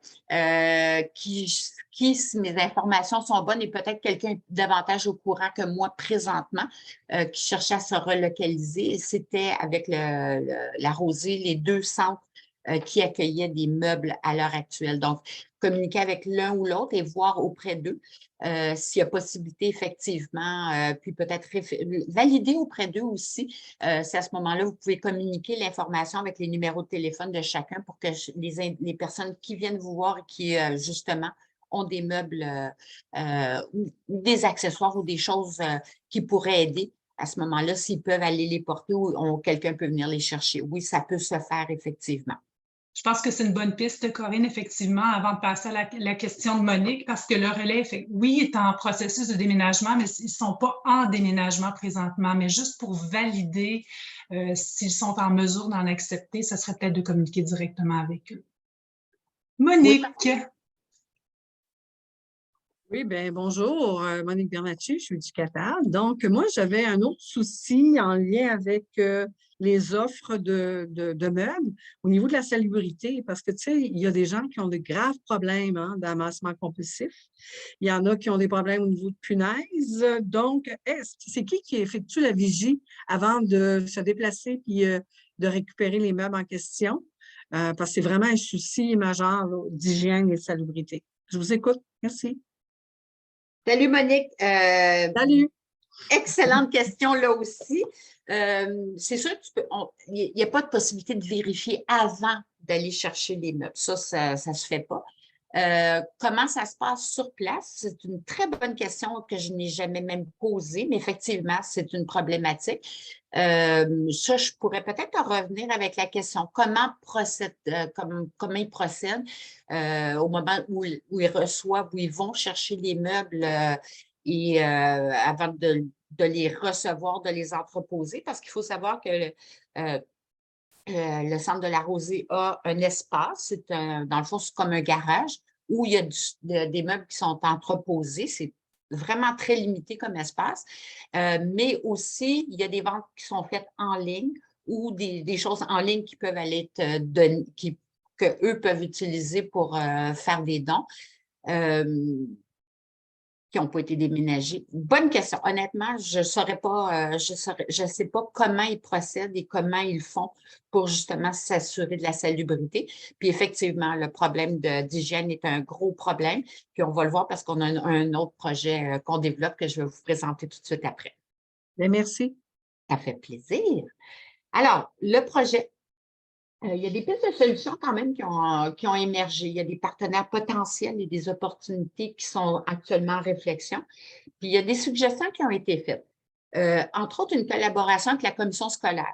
si mes informations sont bonnes, et peut-être quelqu'un davantage au courant que moi présentement, qui cherchait à se relocaliser. C'était avec la Rosée, les deux centres qui accueillaient des meubles à l'heure actuelle. Donc, communiquer avec l'un ou l'autre et voir auprès d'eux s'il y a possibilité effectivement, puis peut-être valider auprès d'eux aussi. C'est à ce moment-là, vous pouvez communiquer l'information avec les numéros de téléphone de chacun pour que les personnes qui viennent vous voir et qui, justement, ont des meubles ou des accessoires ou des choses qui pourraient aider. À ce moment-là, s'ils peuvent aller les porter ou quelqu'un peut venir les chercher. Oui, ça peut se faire effectivement. Je pense que c'est une bonne piste, Corinne, effectivement, avant de passer à la question de Monique, parce que le relais, oui, est en processus de déménagement, mais ils ne sont pas en déménagement présentement. Mais juste pour valider s'ils sont en mesure d'en accepter, ça serait peut-être de communiquer directement avec eux. Monique. Oui, bien, bonjour, Monique Bernacci, je suis du Qatar. Donc, moi, j'avais un autre souci en lien avec les offres de meubles au niveau de la salubrité, parce que, tu sais, il y a des gens qui ont de graves problèmes d'amassement compulsif. Il y en a qui ont des problèmes au niveau de punaises. Donc, c'est qui effectue la vigie avant de se déplacer puis de récupérer les meubles en question? Parce que c'est vraiment un souci majeur d'hygiène et de salubrité. Je vous écoute. Merci. Salut Monique. Salut. Excellente question là aussi. C'est sûr qu'il n'y a pas de possibilité de vérifier avant d'aller chercher les meubles. Ça ne se fait pas. Comment ça se passe sur place? C'est une très bonne question que je n'ai jamais même posée, mais effectivement, c'est une problématique. Ça, je pourrais peut-être en revenir avec la question comment ils procèdent au moment où ils reçoivent, où ils vont chercher les meubles avant de les recevoir, de les entreposer, parce qu'il faut savoir que le centre de la Rosée a un espace, dans le fond, c'est comme un garage où il y a des meubles qui sont entreposés. C'est vraiment très limité comme espace. Mais aussi, il y a des ventes qui sont faites en ligne ou des choses en ligne qui peuvent aller être données, qu'eux peuvent utiliser pour faire des dons. Qui n'ont pas été déménagés. Bonne question. Honnêtement, je ne saurais pas, je sais pas comment ils procèdent et comment ils font pour justement s'assurer de la salubrité. Puis effectivement, le problème d'hygiène est un gros problème. Puis on va le voir parce qu'on a un autre projet qu'on développe que je vais vous présenter tout de suite après. Bien, merci. Ça fait plaisir. Alors, le projet. Il y a des pistes de solutions quand même qui ont émergé. Il y a des partenaires potentiels et des opportunités qui sont actuellement en réflexion. Puis il y a des suggestions qui ont été faites. Entre autres, une collaboration avec la commission scolaire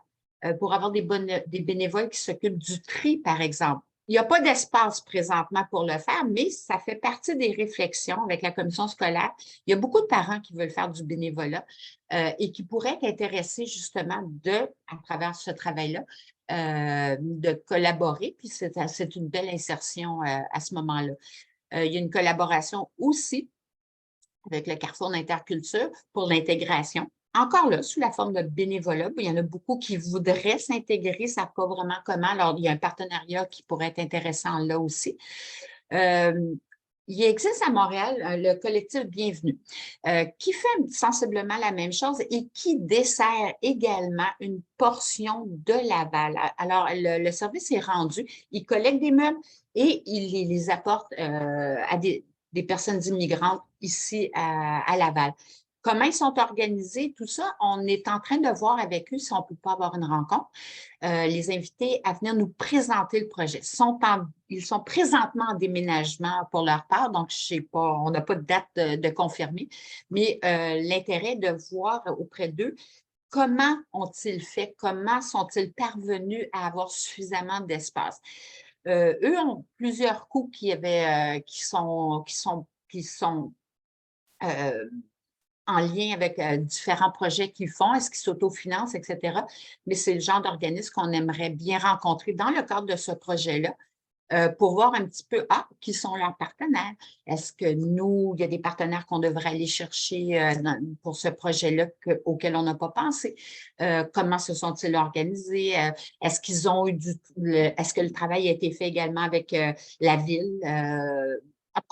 pour avoir des bénévoles qui s'occupent du tri, par exemple. Il n'y a pas d'espace présentement pour le faire, mais ça fait partie des réflexions avec la commission scolaire. Il y a beaucoup de parents qui veulent faire du bénévolat et qui pourraient être intéressés justement à travers ce travail-là, de collaborer. Puis c'est une belle insertion à ce moment-là. Il y a une collaboration aussi avec le Carrefour d'Interculture pour l'intégration. Encore là, sous la forme de bénévolat, il y en a beaucoup qui voudraient s'intégrer, ne savent pas vraiment comment. Alors, il y a un partenariat qui pourrait être intéressant là aussi. Il existe à Montréal le collectif Bienvenue, qui fait sensiblement la même chose et qui dessert également une portion de Laval. Alors, le service est rendu, il collecte des meubles et il les apporte à des personnes immigrantes ici à Laval. Comment ils sont organisés, tout ça, on est en train de voir avec eux si on ne peut pas avoir une rencontre, les inviter à venir nous présenter le projet. Ils sont présentement en déménagement pour leur part, donc je sais pas, on n'a pas de date de confirmer, mais l'intérêt de voir auprès d'eux comment ont-ils fait, comment sont-ils parvenus à avoir suffisamment d'espace. Eux ont plusieurs coûts qui sont en lien avec différents projets qu'ils font, est-ce qu'ils s'autofinancent, etc. Mais c'est le genre d'organisme qu'on aimerait bien rencontrer dans le cadre de ce projet-là pour voir un petit peu, qui sont leurs partenaires. Est-ce que nous, il y a des partenaires qu'on devrait aller chercher pour ce projet-là auquel on n'a pas pensé? Comment se sont-ils organisés? Est-ce qu'ils ont eu est-ce que le travail a été fait également avec la ville?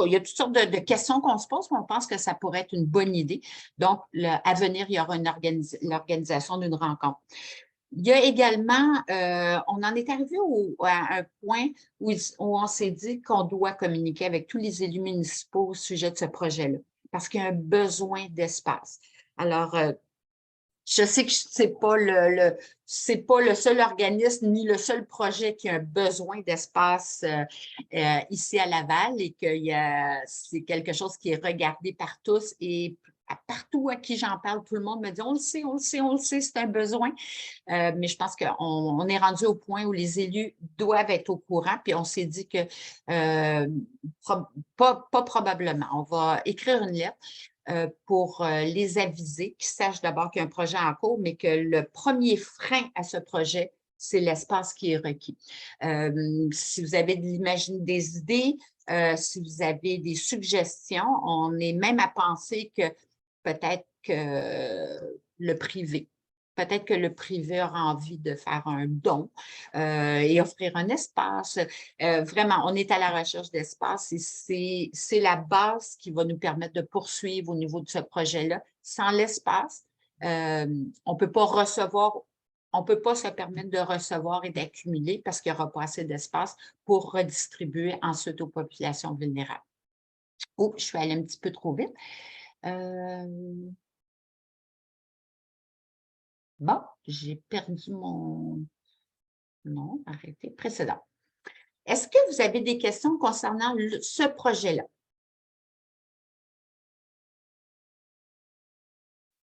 Il y a toutes sortes de questions qu'on se pose, mais on pense que ça pourrait être une bonne idée. Donc, à venir, il y aura l'organisation d'une rencontre. Il y a également, on en est arrivé à un point où on s'est dit qu'on doit communiquer avec tous les élus municipaux au sujet de ce projet-là, parce qu'il y a un besoin d'espace. Alors, je sais que ce n'est pas le seul organisme ni le seul projet qui a un besoin d'espace ici à Laval et que c'est quelque chose qui est regardé par tous et partout à qui j'en parle, tout le monde me dit on le sait, on le sait, on le sait, c'est un besoin. Mais je pense qu'on est rendu au point où les élus doivent être au courant, puis on s'est dit que pas probablement. On va écrire une lettre pour les aviser, qu'ils sachent d'abord qu'il y a un projet en cours, mais que le premier frein à ce projet, c'est l'espace qui est requis. Si vous avez des idées, si vous avez des suggestions, on est même à penser que peut-être que le privé aura envie de faire un don et offrir un espace. Vraiment, on est à la recherche d'espace et c'est la base qui va nous permettre de poursuivre au niveau de ce projet-là. Sans l'espace, on ne peut pas se permettre de recevoir et d'accumuler parce qu'il n'y aura pas assez d'espace pour redistribuer ensuite aux populations vulnérables. Oh, je suis allée un petit peu trop vite. Bon, j'ai perdu mon... Non, arrêtez. Précédent. Est-ce que vous avez des questions concernant ce projet-là?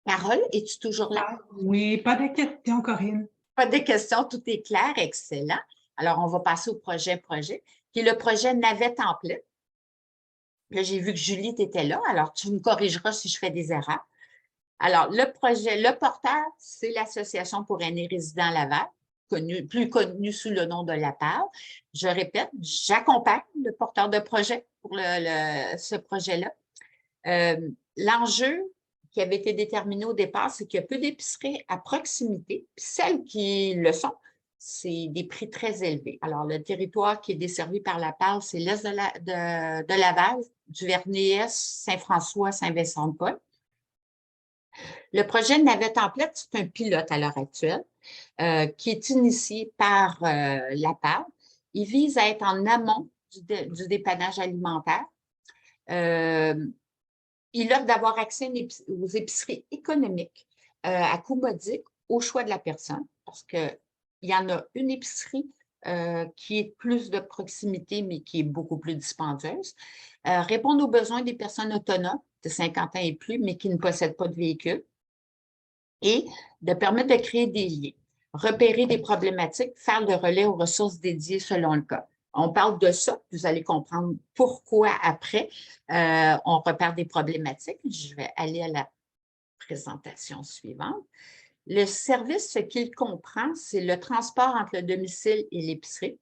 Carole, es-tu toujours là? Oui, pas de questions, Corinne. Pas de questions, tout est clair, excellent. Alors, on va passer au projet, qui est le projet Navette Template. Là, j'ai vu que Julie était là, alors tu me corrigeras si je fais des erreurs. Alors, le porteur, c'est l'Association pour aînés résidents Laval, plus connue sous le nom de l'APAV. Je répète, j'accompagne le porteur de projet pour ce projet-là. L'enjeu qui avait été déterminé au départ, c'est qu'il y a peu d'épiceries à proximité, puis celles qui le sont, c'est des prix très élevés. Alors, le territoire qui est desservi par l'APAV, c'est l'est de Laval, du Vernier, Saint-François, Saint-Vincent-de-Paul. Le projet Navette Template, c'est un pilote à l'heure actuelle qui est initié par l'APAV. Il vise à être en amont du dépannage alimentaire. Il offre d'avoir accès aux épiceries économiques à coût modique au choix de la personne parce qu'il y en a une épicerie qui est plus de proximité, mais qui est beaucoup plus dispendieuse. Répondre aux besoins des personnes autonomes de 50 ans et plus, mais qui ne possèdent pas de véhicule. Et de permettre de créer des liens, repérer des problématiques, faire le relais aux ressources dédiées selon le cas. On parle de ça, vous allez comprendre pourquoi après on repère des problématiques. Je vais aller à la présentation suivante. Le service, ce qu'il comprend, c'est le transport entre le domicile et l'épicerie,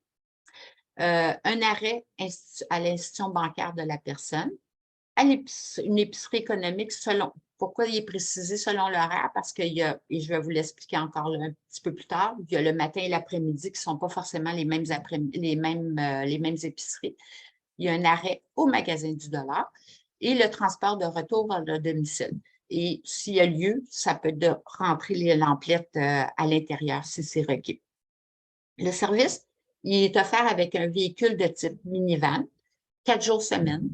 un arrêt à l'institution bancaire de la personne, à une épicerie économique selon. Pourquoi il est précisé selon l'horaire? Parce qu'il y a, et je vais vous l'expliquer encore là, un petit peu plus tard, il y a le matin et l'après-midi qui ne sont pas forcément les mêmes épiceries. Il y a un arrêt au magasin du dollar et le transport de retour vers le domicile. Et s'il y a lieu, ça peut rentrer les lamplettes à l'intérieur si c'est requis. Le service, il est offert avec un véhicule de type minivan, 4 jours semaine.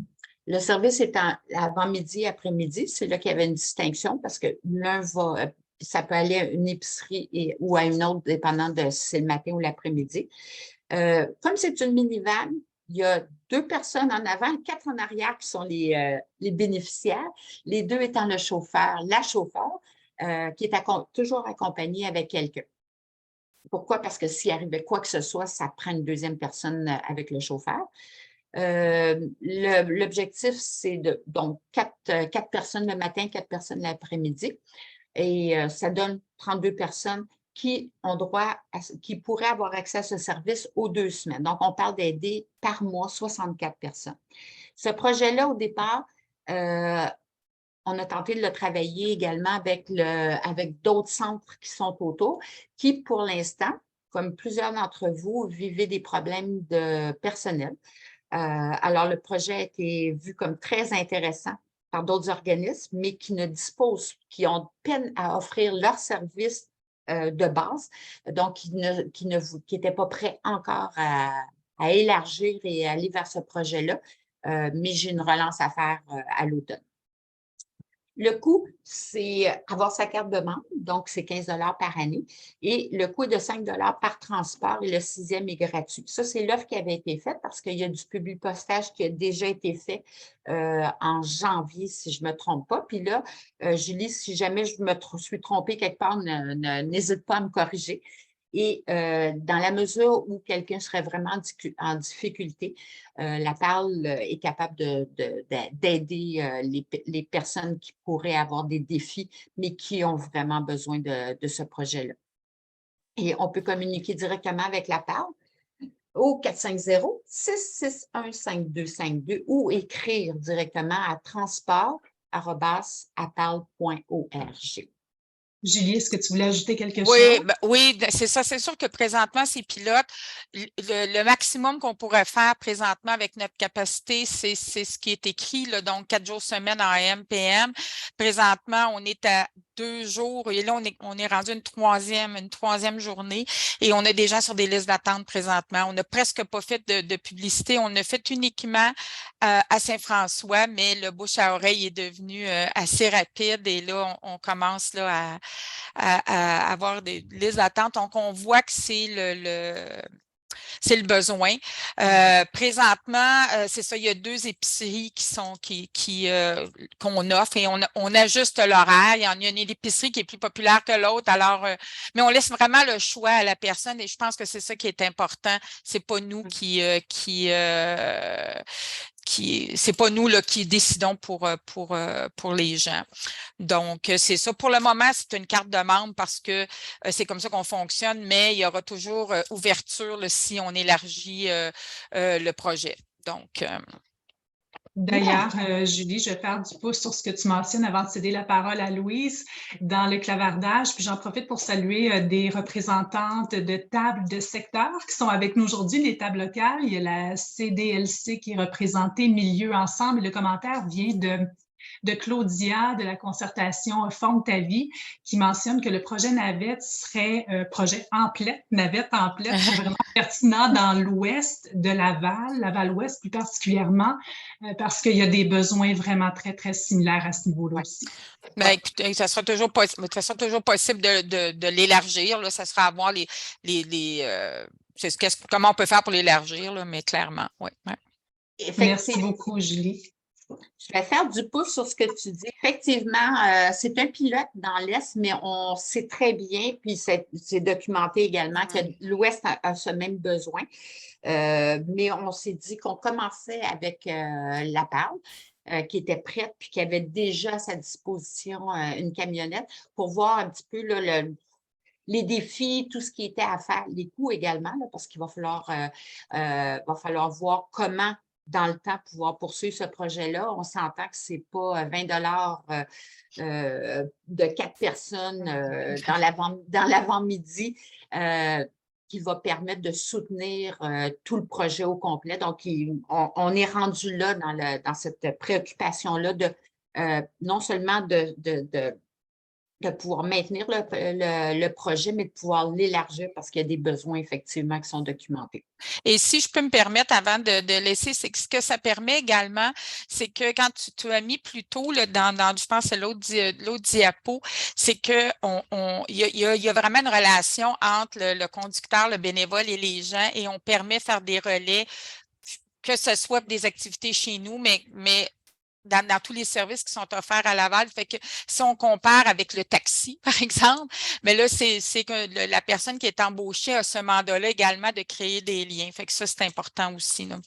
Le service est avant-midi et après-midi. C'est là qu'il y avait une distinction parce que l'un va, ça peut aller à une épicerie ou à une autre, dépendant de si c'est le matin ou l'après-midi. Comme c'est une minivan, il y a 2 personnes en avant et 4 en arrière qui sont les bénéficiaires, les 2 étant le chauffeur, la chauffeur, qui est toujours accompagnée avec quelqu'un. Pourquoi? Parce que s'il arrivait quoi que ce soit, ça prend une deuxième personne avec le chauffeur. L'objectif, c'est donc 4 personnes le matin, 4 personnes l'après-midi. Et ça donne 32 personnes qui pourraient avoir accès à ce service aux 2 semaines. Donc, on parle d'aider par mois 64 personnes. Ce projet-là, au départ, on a tenté de le travailler également avec d'autres centres qui sont autour, qui, pour l'instant, comme plusieurs d'entre vous, vivaient des problèmes de personnel. Alors, le projet a été vu comme très intéressant par d'autres organismes, mais qui ont peine à offrir leurs services de base, donc qui n'étaient pas prêts encore à élargir et à aller vers ce projet-là, mais j'ai une relance à faire à l'automne. Le coût, c'est avoir sa carte de membre, donc c'est 15 $ par année. Et le coût est de 5 $ par transport et le 6e est gratuit. Ça, c'est l'offre qui avait été faite parce qu'il y a du publipostage qui a déjà été fait en janvier, si je ne me trompe pas. Puis là, Julie, si jamais je me suis trompée quelque part, n'hésite pas à me corriger. Et dans la mesure où quelqu'un serait vraiment en difficulté, la PAL est capable d'aider les personnes qui pourraient avoir des défis, mais qui ont vraiment besoin de ce projet-là. Et on peut communiquer directement avec la PAL au 450-661-5252 ou écrire directement à transport@apal.org. Julie, est-ce que tu voulais ajouter quelque Oui, chose? oui, c'est ça. C'est sûr que présentement, ces pilotes, le maximum qu'on pourrait faire présentement avec notre capacité, c'est ce qui est écrit, là, donc 4 jours semaine en AM, PM. Présentement, on est à 2 jours et là, on est rendu une troisième journée et on a des gens sur des listes d'attente présentement. On n'a presque pas fait de publicité. On a fait uniquement à Saint-François, mais le bouche à oreille est devenu assez rapide et là, on commence là à avoir des listes d'attente. Donc, on voit que c'est le besoin. Présentement, c'est ça, il y a 2 épiceries qu'on offre et on ajuste l'horaire. Il y en a une épicerie qui est plus populaire que l'autre. Alors, mais on laisse vraiment le choix à la personne et je pense que c'est ça qui est important. C'est pas nous c'est pas nous là, qui décidons pour les gens. Donc, c'est ça. Pour le moment, c'est une carte de membre parce que c'est comme ça qu'on fonctionne, mais il y aura toujours ouverture là, si on élargit le projet. Donc, D'ailleurs, Julie, je vais faire du pouce sur ce que tu mentionnes avant de céder la parole à Louise dans le clavardage. Puis j'en profite pour saluer des représentantes de tables de secteur qui sont avec nous aujourd'hui, les tables locales. Il y a la CDLC qui est représentée, Milieu Ensemble. Et le commentaire vient de Claudia de la concertation Forme ta vie qui mentionne que le projet Navette serait projet Navette Emplette serait vraiment pertinent dans l'ouest de Laval-Ouest plus particulièrement, parce qu'il y a des besoins vraiment très, très similaires à ce niveau-là aussi. Ben, écoutez, ça sera toujours possible. De toute façon, toujours possible de l'élargir. Là, ça sera à voir comment on peut faire pour l'élargir, là, mais clairement, oui. Ouais. Merci beaucoup, Julie. Je vais faire du pouce sur ce que tu dis. Effectivement, c'est un pilote dans l'Est, mais on sait très bien, puis c'est documenté également, que l'Ouest a ce même besoin. Mais on s'est dit qu'on commençait avec la Parle, qui était prête puis qui avait déjà à sa disposition une camionnette pour voir un petit peu là, les défis, tout ce qui était à faire, les coûts également, là, parce qu'il va falloir voir comment, dans le temps, pouvoir poursuivre ce projet-là. On s'entend que ce n'est pas 20 de 4 personnes dans l'avant-midi qui va permettre de soutenir tout le projet au complet. Donc, on est rendu là dans cette préoccupation-là de non seulement de pouvoir maintenir le projet, mais de pouvoir l'élargir parce qu'il y a des besoins effectivement qui sont documentés. Et si je peux me permettre, avant de laisser, c'est que ce que ça permet également, c'est que quand tu as mis plus tôt là, je pense que c'est l'autre diapo, c'est qu'il y a vraiment une relation entre le conducteur, le bénévole et les gens, et on permet de faire des relais, que ce soit des activités chez nous, mais dans tous les services qui sont offerts à Laval. Fait que si on compare avec le taxi, par exemple, mais là, c'est que la personne qui est embauchée a ce mandat-là également de créer des liens. Fait que ça, c'est important aussi. Là.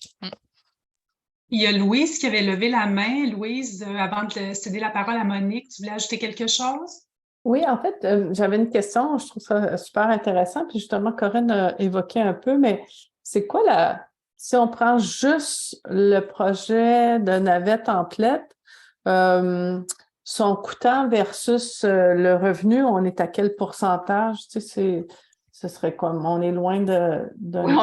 Il y a Louise qui avait levé la main. Louise, avant de céder la parole à Monique, tu voulais ajouter quelque chose? Oui, en fait, j'avais une question. Je trouve ça super intéressant. Puis justement, Corinne a évoqué un peu, mais c'est quoi si on prend juste le projet de navette en plette, son coûtant versus le revenu, on est à quel pourcentage? Tu sais, ce serait quoi? On est loin Oui,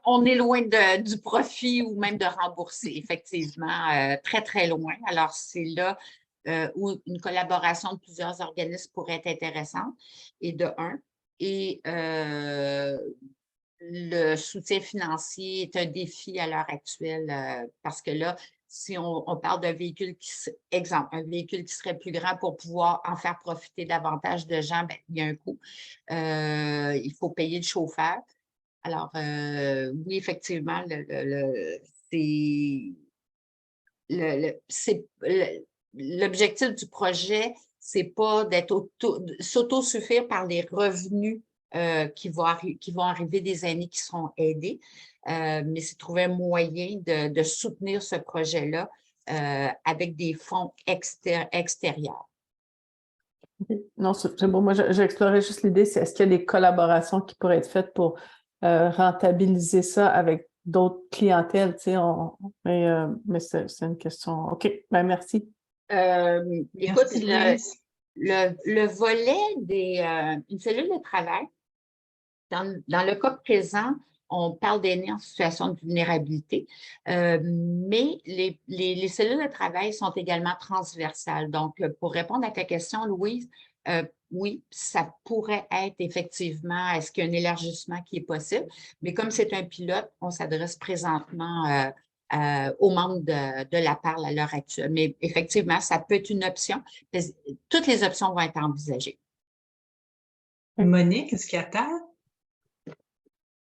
on est loin du profit ou même de rembourser, effectivement, très, très loin. Alors, c'est là où une collaboration de plusieurs organismes pourrait être intéressante, et de un. Et le soutien financier est un défi à l'heure actuelle parce que là, si on parle d'un véhicule un véhicule qui serait plus grand pour pouvoir en faire profiter davantage de gens, bien, il y a un coût. Il faut payer le chauffeur. Alors, oui, effectivement, l'objectif du projet, c'est pas s'autosuffire par les revenus qui vont arriver des aînés qui seront aidés, mais c'est trouver un moyen de soutenir ce projet-là avec des fonds extérieurs. Non, c'est bon. Moi, j'explorais juste l'idée, c'est est-ce qu'il y a des collaborations qui pourraient être faites pour rentabiliser ça avec d'autres clientèles, tu sais, mais c'est une question. OK, ben merci. Écoute, le volet une cellule de travail, dans le cas présent, on parle d'aînés en situation de vulnérabilité, mais les cellules de travail sont également transversales. Donc, pour répondre à ta question, Louise, oui, ça pourrait être effectivement, est-ce qu'il y a un élargissement qui est possible? Mais comme c'est un pilote, on s'adresse présentement aux membres de la Parle à l'heure actuelle. Mais effectivement, ça peut être une option. Toutes les options vont être envisagées. Monique, est-ce qu'il y a ta?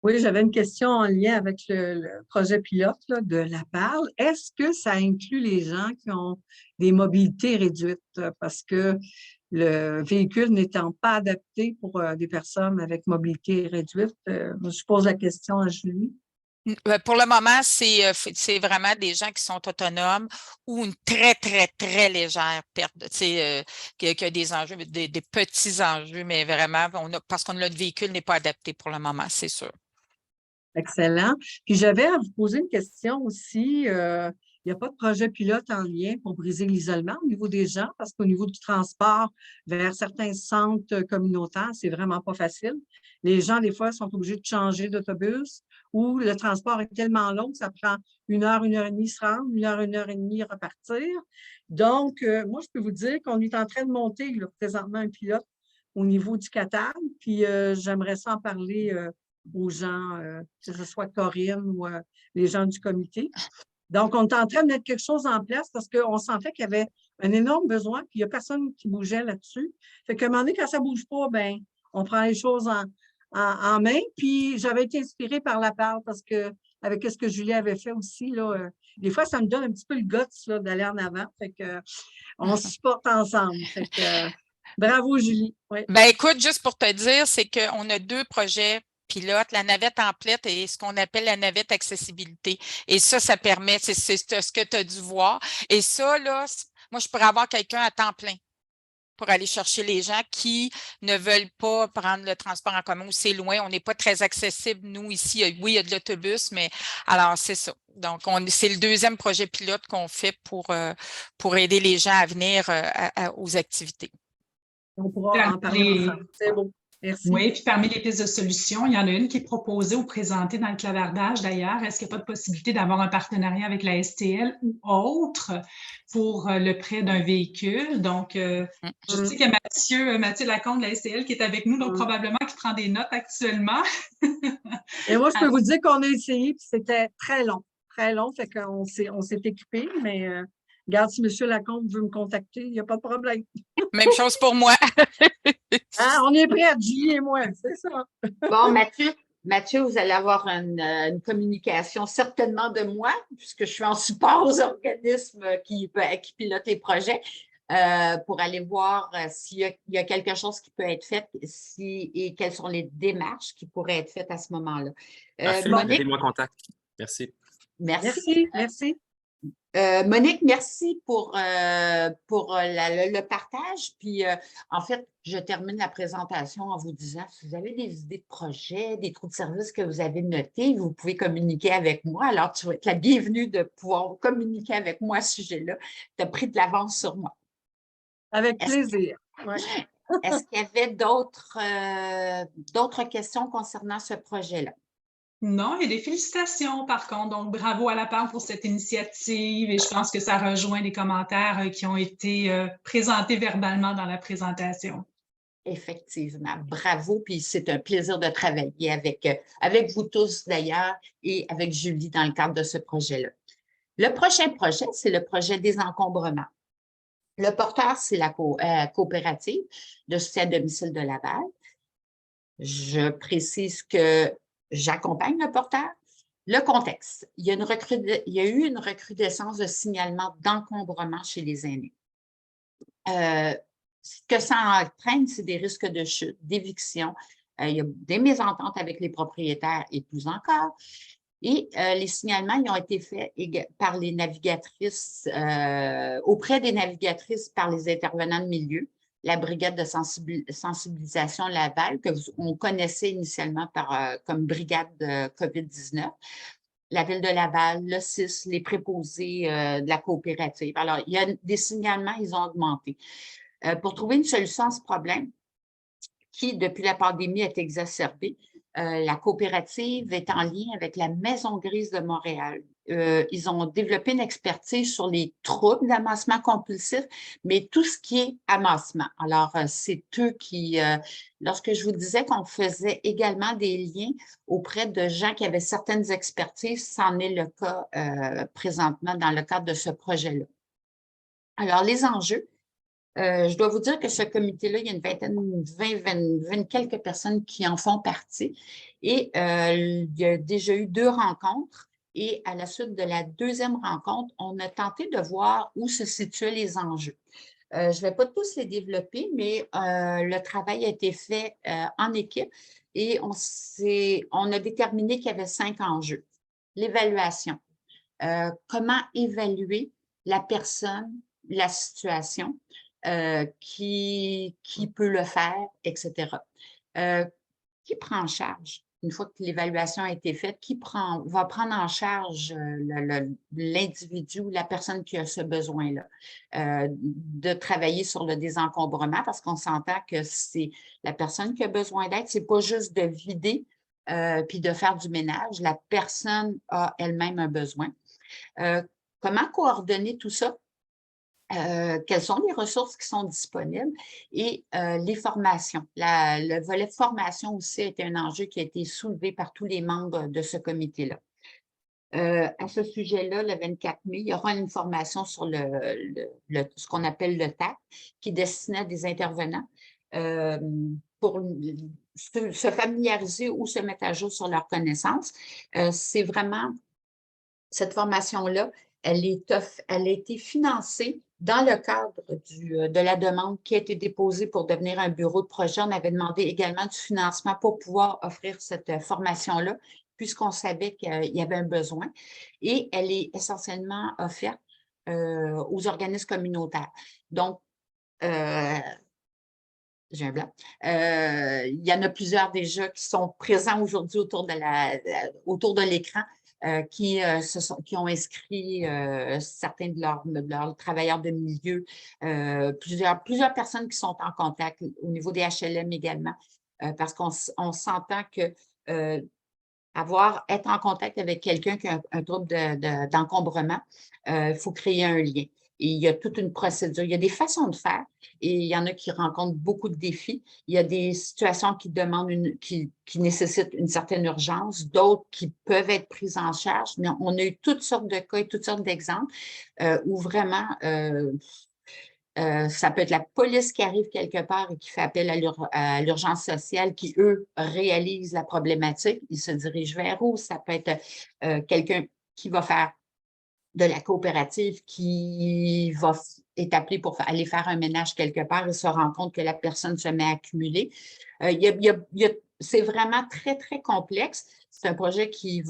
Oui, j'avais une question en lien avec le projet pilote là, de la Parle. Est-ce que ça inclut les gens qui ont des mobilités réduites? Parce que le véhicule n'étant pas adapté pour des personnes avec mobilité réduite, je pose la question à Julie. Pour le moment, c'est vraiment des gens qui sont autonomes ou une très, très, très légère perte, qui a des enjeux, des petits enjeux, mais vraiment, parce que notre véhicule n'est pas adapté pour le moment, c'est sûr. Excellent. Puis j'avais à vous poser une question aussi. Il n'y a pas de projet pilote en lien pour briser l'isolement au niveau des gens, parce qu'au niveau du transport vers certains centres communautaires, c'est vraiment pas facile. Les gens, des fois, sont obligés de changer d'autobus ou le transport est tellement long que ça prend 1 heure, 1 heure et demie se rendre, 1 heure et demie repartir. Donc, moi, je peux vous dire qu'on est en train de monter là, présentement un pilote au niveau du CATAD, puis j'aimerais ça en parler aux gens, que ce soit Corinne ou les gens du comité. Donc, on est en train de mettre quelque chose en place parce qu'on sentait qu'il y avait un énorme besoin, puis il n'y a personne qui bougeait là-dessus. Fait qu'à un moment donné, quand ça ne bouge pas, bien, on prend les choses en main. Puis, j'avais été inspirée par la Parle parce que, avec ce que Julie avait fait aussi, là, des fois, ça me donne un petit peu le guts d'aller en avant. Fait que, on se supporte ensemble. Fait que, bravo, Julie. Ouais. Ben, écoute, juste pour te dire, c'est qu'on a 2 projets pilote. La navette template est ce qu'on appelle la navette accessibilité. Et ça permet, c'est ce que tu as dû voir. Et ça, là, moi, je pourrais avoir quelqu'un à temps plein pour aller chercher les gens qui ne veulent pas prendre le transport en commun ou c'est loin. On n'est pas très accessible, nous, ici. Oui, il y a de l'autobus, mais alors, c'est ça. Donc, c'est le deuxième projet pilote qu'on fait pour aider les gens à venir aux activités. On pourra en parler ensemble. C'est bon. Merci. Oui, puis parmi les pistes de solutions, il y en a une qui est proposée ou présentée dans le clavardage d'ailleurs. Est-ce qu'il n'y a pas de possibilité d'avoir un partenariat avec la STL ou autre pour le prêt d'un véhicule? Donc, je sais qu'il y a Mathieu Lacombe de la STL qui est avec nous, donc probablement qui prend des notes actuellement. Et moi, je peux vous dire qu'on a essayé, puis c'était très long, fait qu'on s'est équipé, mais regarde, si M. Lacombe veut me contacter, il n'y a pas de problème. Même chose pour moi. On est prêts, Julie et moi, c'est ça. Bon, Mathieu, vous allez avoir une communication certainement de moi, puisque je suis en support aux organismes qui pilotent les projets, pour aller voir s'il y a quelque chose qui peut être fait et quelles sont les démarches qui pourraient être faites à ce moment-là. Monique, mettez-moi en contact. Merci. Merci. Monique, merci pour le partage. Puis, en fait, je termine la présentation en vous disant, si vous avez des idées de projets, des trous de service que vous avez notés, vous pouvez communiquer avec moi. Alors, tu vas être la bienvenue de pouvoir communiquer avec moi à ce sujet-là. Tu as pris de l'avance sur moi. Avec plaisir. Est-ce qu'il y avait d'autres questions concernant ce projet-là? Non, il y a des félicitations par contre. Donc, bravo à la part pour cette initiative et je pense que ça rejoint les commentaires qui ont été présentés verbalement dans la présentation. Effectivement, bravo. Puis c'est un plaisir de travailler avec vous tous d'ailleurs et avec Julie dans le cadre de ce projet-là. Le prochain projet, c'est le projet désencombrement. Le porteur, c'est la coopérative de soutien à domicile de Laval. Je précise que j'accompagne le porteur. Le contexte, il y a eu une recrudescence de signalement d'encombrement chez les aînés. Ce que ça entraîne, c'est des risques de chute, d'éviction. Il y a des mésententes avec les propriétaires et plus encore. Et les signalements ils ont été faits par les navigatrices, auprès des navigatrices par les intervenants de milieu, la brigade de sensibilisation Laval, qu'on connaissait initialement comme brigade de COVID-19, la ville de Laval, le CIS, les préposés de la coopérative. Alors, il y a des signalements, ils ont augmenté. Pour trouver une solution à ce problème, qui, depuis la pandémie, est exacerbé, la coopérative est en lien avec la Maison Grise de Montréal. Ils ont développé une expertise sur les troubles d'amassement compulsif, mais tout ce qui est amassement. Alors, c'est eux qui, lorsque je vous disais qu'on faisait également des liens auprès de gens qui avaient certaines expertises, c'en est le cas présentement dans le cadre de ce projet-là. Alors, les enjeux. Je dois vous dire que ce comité-là, il y a une vingtaine, 20 quelques personnes qui en font partie. Et il y a déjà eu 2 rencontres. Et à la suite de la 2e rencontre, on a tenté de voir où se situaient les enjeux. Je ne vais pas tous les développer, mais le travail a été fait en équipe et on a déterminé qu'il y avait 5 enjeux. L'évaluation. Comment évaluer la personne, la situation, qui peut le faire, etc. Qui prend en charge, une fois que l'évaluation a été faite, qui va prendre en charge l'individu ou la personne qui a ce besoin-là, de travailler sur le désencombrement parce qu'on s'entend que c'est la personne qui a besoin d'aide, c'est pas juste de vider puis de faire du ménage, la personne a elle-même un besoin. Comment coordonner tout ça? Quelles sont les ressources qui sont disponibles et les formations. Le volet de formation aussi a été un enjeu qui a été soulevé par tous les membres de ce comité-là. À ce sujet-là, le 24 mai, il y aura une formation sur ce qu'on appelle le TAC, qui est destiné à des intervenants pour se familiariser ou se mettre à jour sur leurs connaissances. C'est vraiment, cette formation-là, elle a été financée Dans le cadre de la demande qui a été déposée pour devenir un bureau de projet, on avait demandé également du financement pour pouvoir offrir cette formation-là, puisqu'on savait qu'il y avait un besoin. Et elle est essentiellement offerte aux organismes communautaires. Donc, j'ai un blanc. Il y en a plusieurs déjà qui sont présents aujourd'hui autour de l'écran. Qui ont inscrit certains de leurs travailleurs de milieu, plusieurs personnes qui sont en contact au niveau des HLM également, parce qu'on s'entend que être en contact avec quelqu'un qui a un trouble d'encombrement, il faut créer un lien. Et il y a toute une procédure. Il y a des façons de faire et il y en a qui rencontrent beaucoup de défis. Il y a des situations qui nécessitent une certaine urgence, d'autres qui peuvent être prises en charge, mais on a eu toutes sortes de cas et toutes sortes d'exemples où vraiment ça peut être la police qui arrive quelque part et qui fait appel à l'urgence sociale, qui, eux, réalisent la problématique. Ils se dirigent vers où? Ça peut être quelqu'un qui va faire de la coopérative qui est appelé pour aller faire un ménage quelque part et se rend compte que la personne se met à accumuler. C'est vraiment très, très complexe. C'est un projet qui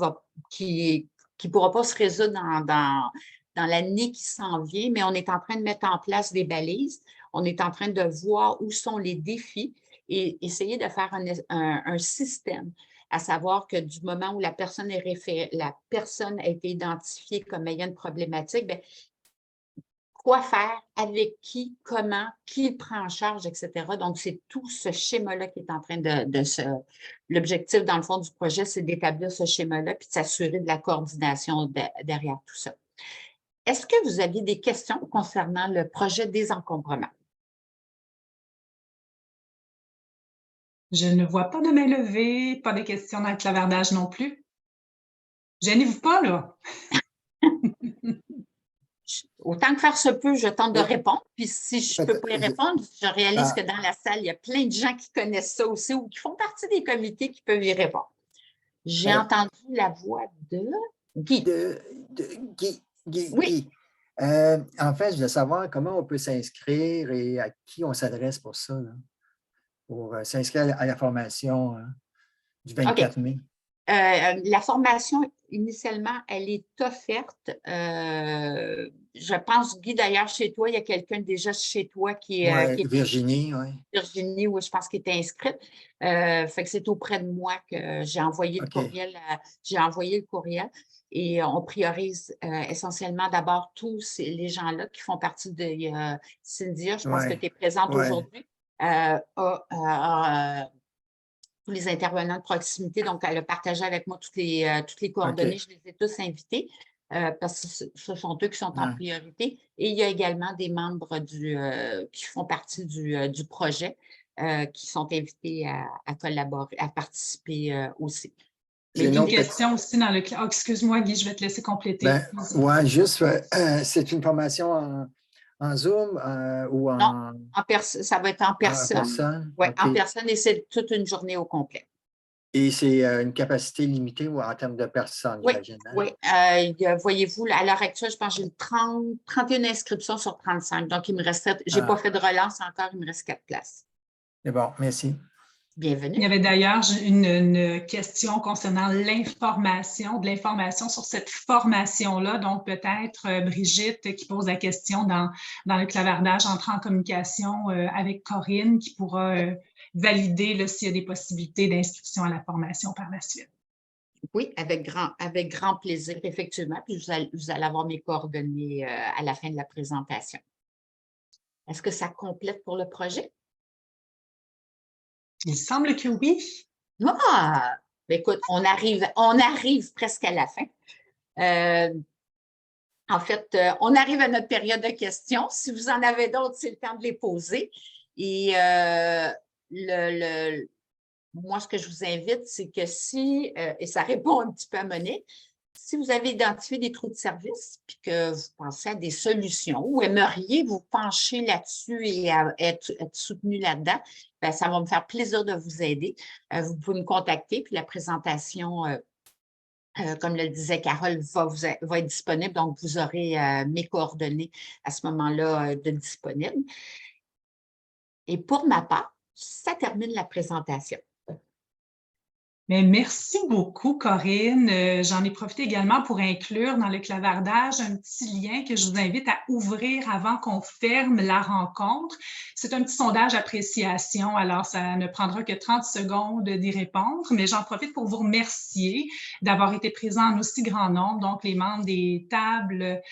pourra pas se résoudre dans l'année qui s'en vient, mais on est en train de mettre en place des balises. On est en train de voir où sont les défis et essayer de faire un système, à savoir que du moment où la personne a été identifiée comme ayant une problématique, bien, quoi faire, avec qui, comment, qui le prend en charge, etc. Donc, c'est tout ce schéma-là qui est en train L'objectif, dans le fond, du projet, c'est d'établir ce schéma-là puis de s'assurer de la coordination derrière tout ça. Est-ce que vous aviez des questions concernant le projet désencombrement? Je ne vois pas de main levée, pas de questions dans le clavardage non plus. Gênez-vous pas, là. Autant que faire se peut, je tente de répondre. Puis si je ne peux pas y répondre, je réalise que dans la salle, il y a plein de gens qui connaissent ça aussi ou qui font partie des comités qui peuvent y répondre. J'ai entendu la voix de Guy. Guy. Oui. En fait, je voulais savoir comment on peut s'inscrire et à qui on s'adresse pour ça, là, pour s'inscrire à la formation du 24 mai. La formation, initialement, elle est offerte. Je pense, Guy, d'ailleurs, chez toi, il y a quelqu'un déjà chez toi qui est Virginie, oui. Virginie, oui, je pense qu'elle était inscrite. Fait que c'est auprès de moi que j'ai envoyé le courriel. Et on priorise essentiellement d'abord tous les gens-là qui font partie de Cynthia. Je pense que tu es présente aujourd'hui. Tous les intervenants de proximité. Donc, elle a partagé avec moi toutes les coordonnées. Je les ai tous invités parce que ce sont eux qui sont en priorité. Et il y a également des membres qui font partie du projet qui sont invités à collaborer, à participer aussi. Il y a une question aussi dans le... Oh, excuse-moi, Guy, je vais te laisser compléter. Oui, juste, c'est une formation en Zoom ou en... Non, ça va être en personne. Oui, en personne et c'est toute une journée au complet. Et c'est une capacité limitée ou en termes de personnes, j'imagine? Oui. Voyez-vous, à l'heure actuelle, je pense que j'ai 31 inscriptions sur 35. Donc, il me resterait, je n'ai pas fait de relance encore, il me reste 4 places. C'est bon, merci. Bienvenue. Il y avait d'ailleurs une question concernant de l'information sur cette formation-là. Donc, peut-être Brigitte qui pose la question dans le clavardage, entrer en communication avec Corinne qui pourra valider s'il y a des possibilités d'inscription à la formation par la suite. Oui, avec grand plaisir, effectivement. Puis vous allez avoir mes coordonnées à la fin de la présentation. Est-ce que ça complète pour le projet? Il semble que oui. Ah! Écoute, on arrive presque à la fin. En fait, on arrive à notre période de questions. Si vous en avez d'autres, c'est le temps de les poser. Et moi, ce que je vous invite, c'est que et ça répond un petit peu à Monique, si vous avez identifié des trous de service puis que vous pensez à des solutions ou aimeriez vous pencher là-dessus et être soutenu là-dedans, bien, ça va me faire plaisir de vous aider. Vous pouvez me contacter, puis la présentation comme le disait Carole, va être disponible. Donc, vous aurez mes coordonnées à ce moment-là de disponibles. Et pour ma part, ça termine la présentation. Mais merci beaucoup, Corinne. J'en ai profité également pour inclure dans le clavardage un petit lien que je vous invite à ouvrir avant qu'on ferme la rencontre. C'est un petit sondage d'appréciation, alors ça ne prendra que 30 secondes d'y répondre, mais j'en profite pour vous remercier d'avoir été présents en aussi grand nombre, donc les membres des tables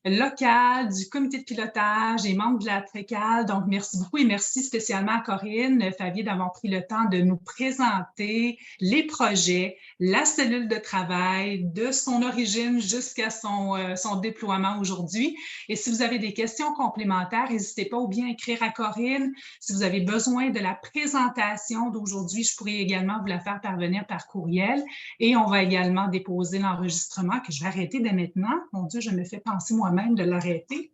locales, du comité de pilotage et membres de la TRECAL. Donc, merci beaucoup et merci spécialement à Corinne Favier d'avoir pris le temps de nous présenter les projets, la cellule de travail, de son origine jusqu'à son déploiement aujourd'hui. Et si vous avez des questions complémentaires, n'hésitez pas ou bien à écrire à Corinne. Si vous avez besoin de la présentation d'aujourd'hui, je pourrais également vous la faire parvenir par courriel. Et on va également déposer l'enregistrement que je vais arrêter dès maintenant. Mon Dieu, je me fais penser moi-même de l'arrêter.